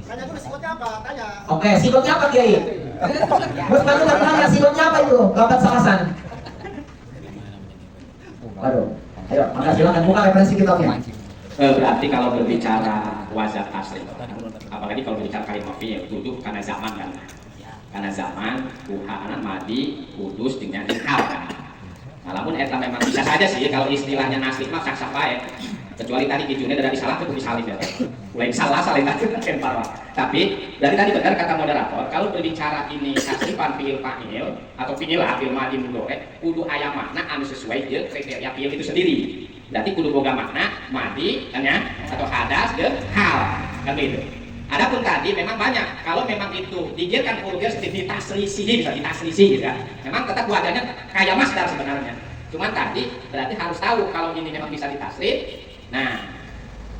Tanya dulu sikotnya apa? Tanya. Oke, sikotnya apa Kiai? Gus baru bertanya sikotnya apa itu? Lapan salasan. Aduh, ayo, maka silakan buka referensi kitabnya. Berarti kalau berbicara wazan tasrif, apalagi kalau berbicara kalimat fi'il itu karena zaman kan. Karena zaman Tuhan madi kudus dengan hal kan. Walaupun eta memang bisa saja sih kalau istilahnya nasib mah sak baik. Kecuali tadi kijune dari salah itu disalib ya. Lain salah tadi kan parah. Tapi dari tadi benar kata moderator, kalau berbicara ini tasrifan fi'il fa'il atau fi'il madi mudhari kudu aya makna anu sesuai jeung kriteria fi'il itu sendiri. Berarti kudu boga makna madi kan ya atau hadas jeung hal kan gitu. Adapun tadi memang banyak, kalau memang itu digirkan hurufnya seperti ditasrisi, bisa ditasrisi gitu kan. Memang tetap wajahnya kayak masdar sebenarnya. Cuman tadi berarti harus tahu kalau ini memang bisa ditasrif. Nah,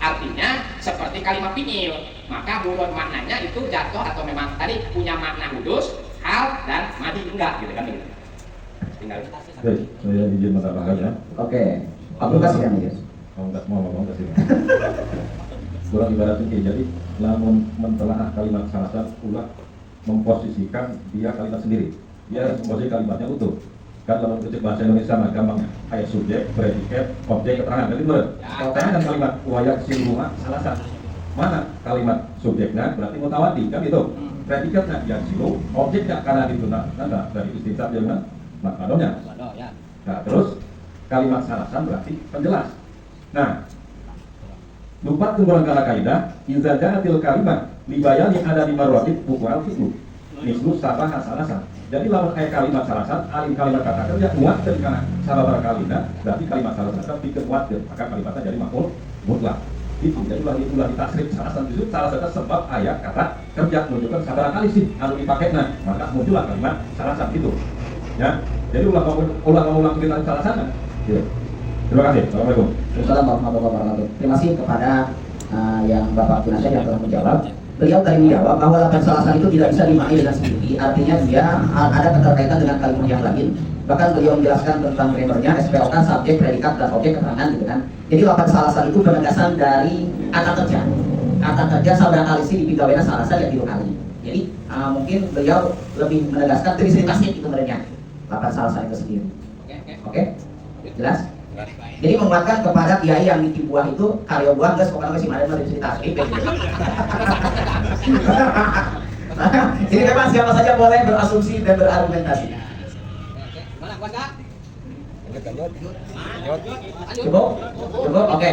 artinya seperti kalimat fi'il, maka huruf maknanya itu jatuh atau memang tadi punya makna hudus, hal dan madi enggak gitu kan begitu. Tinggal. Baik, saya izin menambahkan ya. Oke, Abdul kasih kan ya. Mau nggak mau kasih. Kurang ibaratnya kayak jadi, namun mentelaah kalimat salasan ulah memposisikan dia kalimat sendiri. Dia memposisi kalimatnya utuh. Kan dalam kecil bahasa Indonesia mah gampangnya ayat subjek, predikat, objek, keterangan. Jadi benar. Kalau tanya kan kalimat wayak siluma salasan. Mana kalimat subjeknya berarti mutawati kan itu. Predikatnya yang silu, objeknya karena itu nada dari istisab dengan madonya. Nah, terus kalimat salasan berarti penjelas. Nah, lupa tunggulan kala kaidah iza ja'atil kalimat libayani ada di marwatib bukual fi'lu mislu sabah salasan. Jadi lawan kayak kalimat salasan alin kalimat kata kerja muat dari kana sabah kalimat berarti kalimat salasan itu pikir muatir maka kalimatnya jadi maf'ul mutlak. Itu jadi ulah ditasrif salasan itu salasan sebab ayat kata kerja menunjukkan sabara kali sih anu dipakainya maka muncullah kalimat salasan itu. Ya. Jadi ulah kita salasan. Ya. Terima kasih. Assalamualaikum. Assalamualaikum warahmatullahi wabarakatuh. Terima kasih kepada yang Bapak Pinasya yang telah menjawab. Beliau tadi menjawab bahwa lafaz salasan itu tidak bisa dimaknai dengan sendiri. Artinya dia ada keterkaitan dengan kalimat yang lain. Bahkan beliau menjelaskan tentang grammarnya, SPO kan subjek, predikat, dan objek keterangan gitu kan. Jadi lafaz salasan itu penegasan dari kata kerja. Kata kerja sabda kalisi di pigawena salasan yang 3 kali. Jadi mungkin beliau lebih menegaskan trinitasnya itu sebenarnya lafaz salasan itu sendiri. Oke? Jelas? Jadi menguatkan kepada kiai yang bikin buah itu karya buah guys pokoknya masih ada cerita asli. Jadi memang siapa saja boleh berasumsi dan berargumentasi. Cukup? Oke,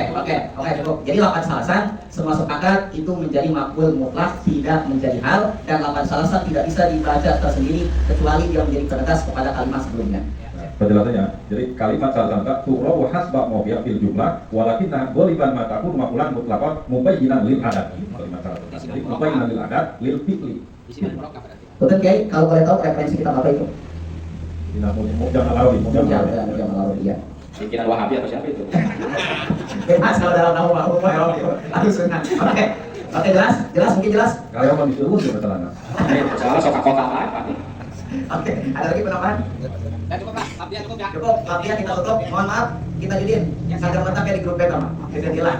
cukup. Jadi lafaz salasan semua sepakat itu menjadi maf'ul mutlak, tidak menjadi hal, dan lafaz salasan tidak bisa dibaca tersendiri kecuali dia menjadi penegas kepada kalimat sebelumnya. Penjelasannya, jadi kalimat salasan tu'ra wa hasba mawdi'a fil jumlah walakinna ghaliban ma takun maqulan mutlaqan mubayyinan lil adat. Kalimat salasan. Jadi mubayyinan lil adat lil fi'li. Betul Kiai, kalau boleh tahu referensi kita apa itu? Mujam al-Arabi, Mujam al-Arabi ya. Pikiran Wahabi atau siapa itu? Bebas kalau dalam nama Wahabi harus sunnah. Oke, jelas mungkin jelas. Kalau yang disuruh juga masalahnya. Soalnya sok kota apa nih? Oke, ada lagi penambahan? Cukup Pak, Abdian cukup ya. Cukup, Abdian kita tutup. Mohon maaf, kita judin. Agar mantap ya di grup beta, Pak. Bisa hilang.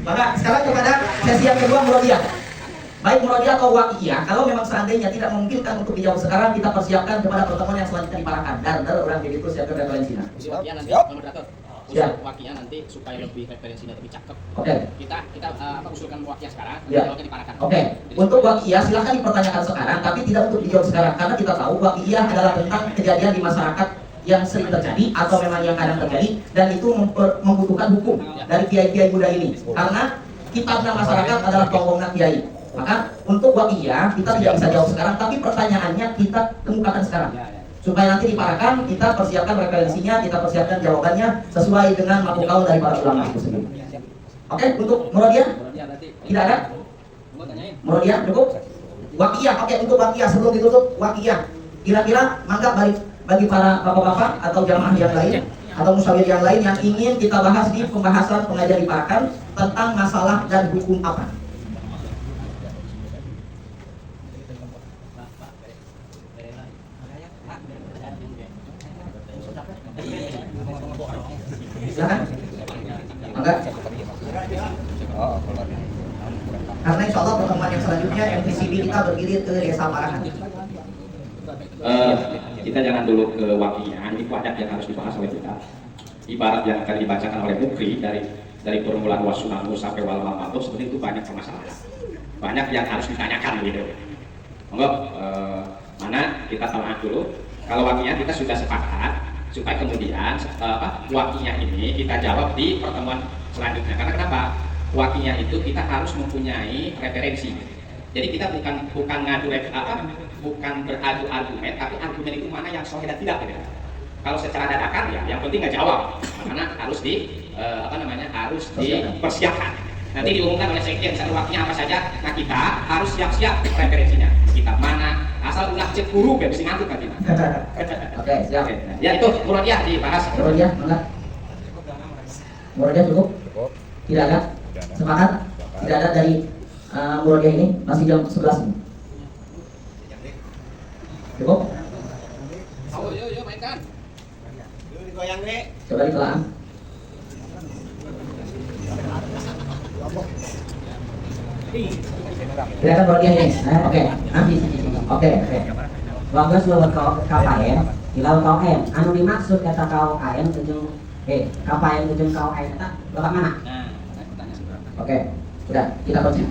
Maka sekarang kepada sesi yang kedua Murodiyah. Baik Murodiyah atau Waqiyah, kalau memang seandainya tidak memungkinkan untuk dijawab sekarang, kita persiapkan kepada pertemuan yang selanjutnya di Parakan. Dan orang jadi itu siapkan referensinya. Waqiyah nanti moderator. Waqiyah nanti supaya lebih referensinya lebih cakep. Oke. Kita usulkan Waqiyah sekarang, ya. dijawabnya di Parakan. Oke. Untuk Waqiyah silahkan dipertanyakan sekarang, tapi tidak untuk dijawab sekarang karena kita tahu Waqiyah adalah tentang kejadian di masyarakat yang sering terjadi atau memang yang kadang terjadi dan itu membutuhkan hukum dari kiai-kiai muda ini karena kitabnya masyarakat adalah tongkongnya kiai. Maka untuk Waqiyah kita tidak bisa jawab sekarang, tapi pertanyaannya kita kemukakan sekarang supaya nanti diparakan, kita persiapkan referensinya, kita persiapkan jawabannya sesuai dengan mafhum dari para ulama itu sendiri. Oke, untuk Murodiyah tidak ada? Murodiyah cukup? Waqiyah, oke, untuk Waqiyah sebelum ditutup Waqiyah kira-kira mangga bagi para bapak-bapak atau jamaah yang lain atau musawir yang lain yang ingin kita bahas di pembahasan pengajar diparakan tentang masalah dan hukum apa? Silakan. Enggak? Karena insya Allah pertemuan yang selanjutnya MTCB kita berdiri ke Desa Parakan. Kita jangan dulu ke Waqiyah, ini banyak yang harus dibahas oleh kita. Ibarat yang akan dibacakan oleh Mukri dari permulaan wasunamu sampai wal mamatu seperti itu banyak permasalahan. Banyak yang harus ditanyakan gitu. Monggo mana kita telah dulu. Kalau Waqiyah kita sudah sepakat supaya kemudian Waqiyah ini kita jawab di pertemuan selanjutnya. Karena kenapa? Waqiyah itu kita harus mempunyai referensi. Jadi kita bukan ngadu bukan beradu argumen, tapi argumen itu mana yang sahih dan tidak. Gitu. Kalau secara dadakan ya, yang penting nggak jawab, karena harus harus dipersiapkan. Nanti diumumkan oleh sekjen misalnya Waqiyah apa saja. Nah kita harus siap-siap referensinya. Kitab mana, asal ulah cek guru biar bisa ngantuk lagi. Oke, siap. Ya itu Muradiah dibahas. Muradiah, enggak? Muradiah cukup? Cukup. Tidak ada? Sepakat? Tidak ada dari Muradiah ini? Masih jam 11 ini. Cukup? Oh, yuk mainkan. Dulu digoyang nih. Coba ditelaah. Tidak akan Muradiah ini? Oke. Oke. Bagus lewat KPM, di laut KM. Anu dimaksud kata KM ujung KPM ujung KM kata bapak mana? Oke, sudah kita kunci.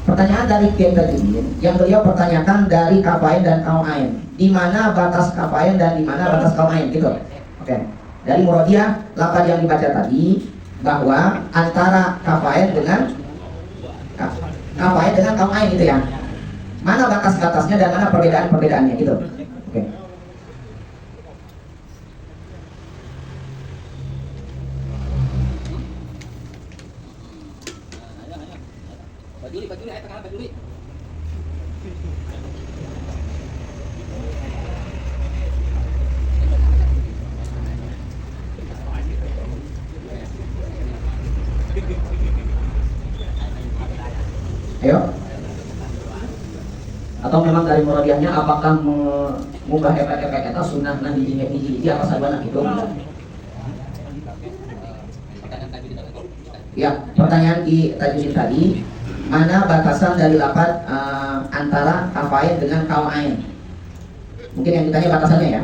Pertanyaan dari Kiai Tajudin yang beliau pertanyakan dari kafain dan kauain. Di mana batas kafain dan di mana batas kauain gitu. Oke. Dari Muradiah lafaz yang dibaca tadi bahwa antara kafain dengan kauain gitu ya. Mana batas-batasnya dan mana perbedaan-perbedaannya gitu. Oke. Bajuli, ayo tengah Bajuli. Ayo. Atau memang dari Muradiahnya apakah mengubah efek-efek itu sunnah nah hiji apa sabana gitu? Ya, pertanyaan di Tajudin tadi, mana batasan dari lafaz antara kafain dengan kauain? Mungkin yang ditanya batasannya ya.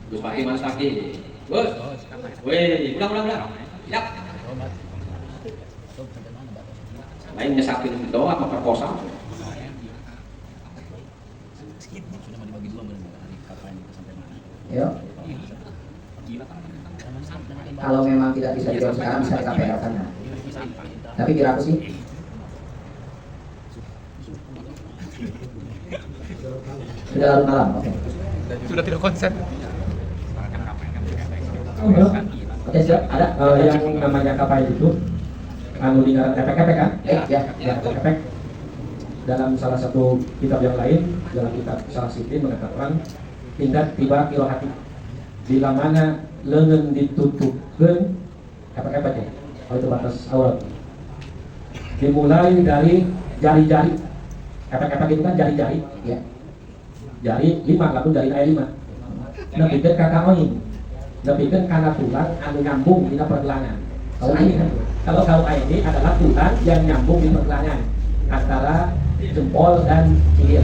Gus Paki Mas Paki. Gus. Weh, ulang. Siap. Lain nyesakin doa apa perkosa. Ya. Kalau memang tidak bisa dijawab sekarang bisa di KPL sana. Tapi kira aku sih sudah larut malam. Oke. Sudah tidak konsen. Oke, siap. Ada Yang namanya KPI itu anu di ngaran efek-efek kan? ya. Efek dalam salah satu kitab yang lain, dalam kitab Salasitin mengatakan tingkat tiba kilo hati bila mana lengan ditutupkan efek-efek ya, kalau itu batas aurat dimulai dari jari-jari. Efek-efek itu kan jari-jari ya, jari 5 lalu dari air 5 lebihkan kakak oin, lebihkan karena tulang anu nyambung di pergelangan. Kalau kau ini adalah tulang yang nyambung di pergelangan antara jempol dan cilir.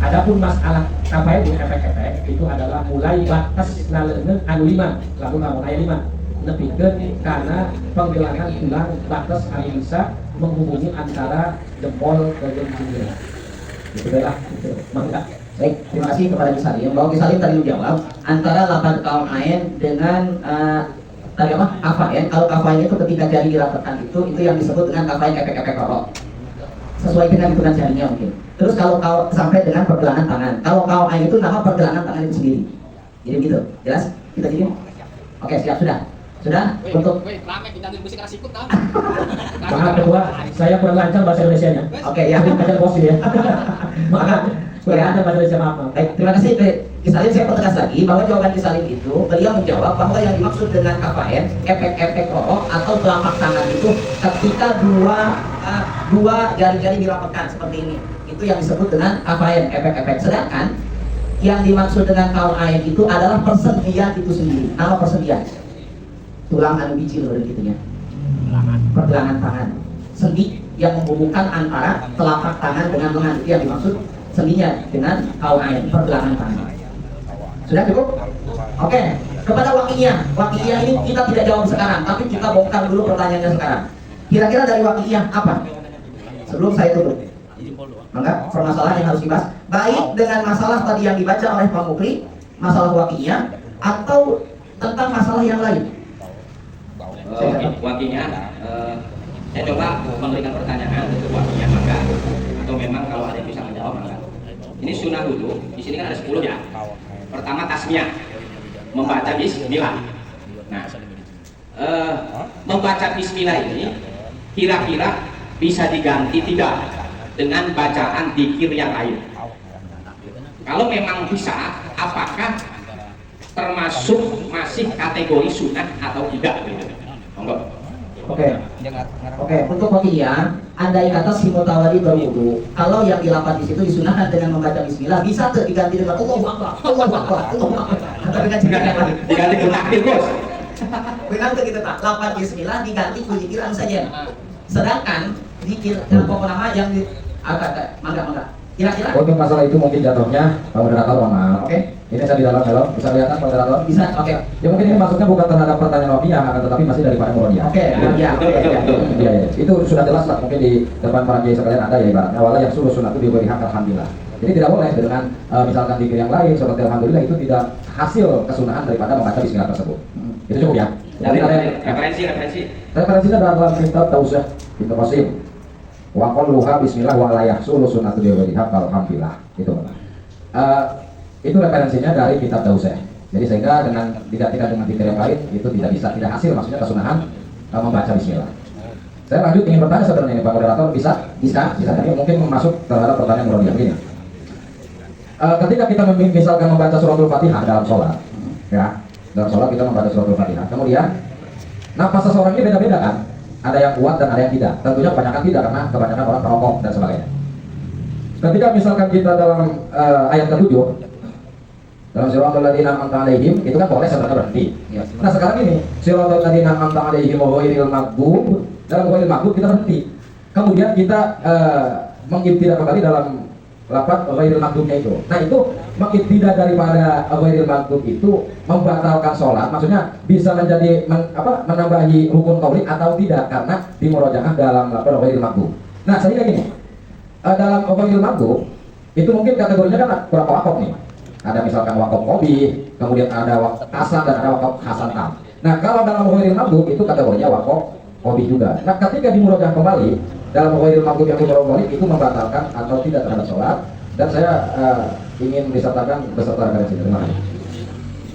Adapun masalah apa itu efek-efek itu adalah mulai batas naleungeun anu 5 lalu lamun aya 5 lebihkan karena pergelangan tulang batas anu bisa menghubungi antara jempol dan cilir. Itu adalah mangga. Baik, terima kasih kepada Kisalim. Bahwa Kisalim tadi menjawab antara lafaz kauain dengan tadi apa? Kafain. Kalau kafain itu ketika jari dirapatkan itu yang disebut dengan kafain efek-efek rokok. Sesuai dengan hitungan jarinya mungkin. Terus kalau kau sampai dengan pergelangan tangan. Kalau kauain itu nama pergelangan tangan itu sendiri. Jadi begitu. Jelas? Kita jadi. Oke, siap sudah. Sudah untuk Rame kita musik keras ikut tahu. Maaf kedua, saya kurang lancar bahasa Indonesianya. Oke, ya. Ajar bos ya. Maaf, kurang lancar bahasa Indonesia, maaf. Baik, terima kasih Kisalim. Saya pertegas lagi bahwa jawaban Kisalim itu beliau menjawab bahwa yang dimaksud dengan kafain efek-efek rokok atau telapak tangan itu ketika dua jari-jari dirapatkan seperti ini, itu yang disebut dengan kafain efek-efek. Sedangkan yang dimaksud dengan kauain itu adalah persendian itu sendiri. Nama persendian tulang anu biji loh gitunya. Pergelangan tangan. Sendi yang menghubungkan antara telapak tangan dengan lengan, itu yang dimaksud sendinya dengan kauain, pergelangan tangan. Sudah cukup? Oke, kepada wakiyah ini kita tidak jawab sekarang, tapi kita bongkar dulu pertanyaannya sekarang. Kira-kira dari wakiyah apa? Sebelum saya tutup. Maka permasalahan yang harus dibahas baik dengan masalah tadi yang dibaca oleh Pak Mukri, masalah wakinya, atau tentang masalah yang lain. Wakinya, saya coba memberikan pertanyaan untuk wakinya, maka atau memang kalau ada yang bisa menjawab, maka ini sunnah wudhu. Di sini kan ada 10 ya. Pertama tasmiyah, membaca bismillah. Nah, membaca bismillah ini kira-kira bisa diganti tidak dengan bacaan dzikir yang lain? Kalau memang bisa, apakah termasuk masih kategori sunnah atau tidak? Oke, untuk wakilnya, andai kata si mutawali berwudu, kalau yang dilapat di situ disunahkan dengan membaca bismillah, bisa tuh diganti dengan Allahu Akbar, Allahu Akbar, Allahu Akbar. Atau dengan diganti dengan takbir, Bos. Benar tuh kita tak, lapat bismillah diganti zikir saja. Sedangkan zikir pokoknya yang di mangga. Kira-kira untuk masalah itu mungkin jatuhnya Pak Moderator, mohon maaf. Oke. Ini saya di dalam, halo, bisa kelihatan Pak Moderator? Bisa, oke. Ya mungkin ini maksudnya bukan terhadap pertanyaan Wakiah, akan tetapi masih daripada Murodia. Oke, ya. Iya, itu sudah jelas lah, mungkin di depan para kiai sekalian ada ya ibaratnya wala yang suruh sunat itu diberi hak alhamdulillah. Jadi tidak boleh dengan misalkan zikir yang lain seperti alhamdulillah itu tidak hasil kesunahan daripada membaca bismillah tersebut. Itu cukup ya. Jadi referensinya dalam kitab Tausiyah Ibnu Qasim. Wa qalluha bismillah wa la yahsulu sunnatu diberi hak alhamdulillah. Itu itu referensinya dari kitab Tausiyah. Jadi sehingga dengan tidak dengan zikir yang lain itu tidak hasil maksudnya kesunahan membaca bismillah. Saya lanjut ingin bertanya sebenarnya ini Pak Moderator, bisa tapi mungkin masuk terhadap pertanyaan Murodia begini. Ketika kita misalkan membaca suratul Fatihah dalam sholat, ya dalam sholat kita membaca suratul Fatihah, kemudian nafas seseorang ini beda-beda kan, ada yang kuat dan ada yang tidak. Tentunya kebanyakan tidak karena kebanyakan orang perokok dan sebagainya. Ketika misalkan kita dalam ayat ke-7 dalam siratal ladzina an'amta 'alaihim itu kan boleh sebenarnya berhenti. Nah sekarang ini siratal ladzina an'amta 'alaihim ghairil maghdub, dalam ghairil maghdub kita berhenti. Kemudian kita tidak kembali dalam lafaz ghairil maghdubnya itu. Nah itu makin tidak daripada ghairil maghdub itu membatalkan sholat, maksudnya bisa menjadi menambahi rukun qauli atau tidak karena dimurojaah dalam lafaz ghairil maghdub. Nah sehingga gini, dalam ghairil maghdub itu mungkin kategorinya kan berapa wakaf nih? Ada misalkan wakaf qobi, kemudian ada wakaf hasan dan ada wakaf hasan tam. Nah kalau dalam ghairil maghdub itu kategorinya wakaf qobi juga. Nah ketika dimurojaah kembali dalam ghairil maghdub yang dimurojaah itu membatalkan atau tidak terhadap sholat, dan saya ingin disertakan beserta referensi. Terima kasih.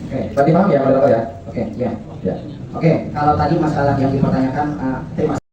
Oke, tadi paham ya Moderator ya? Oke, ya. Oke, kalau tadi masalah yang dipertanyakan, terima kasih.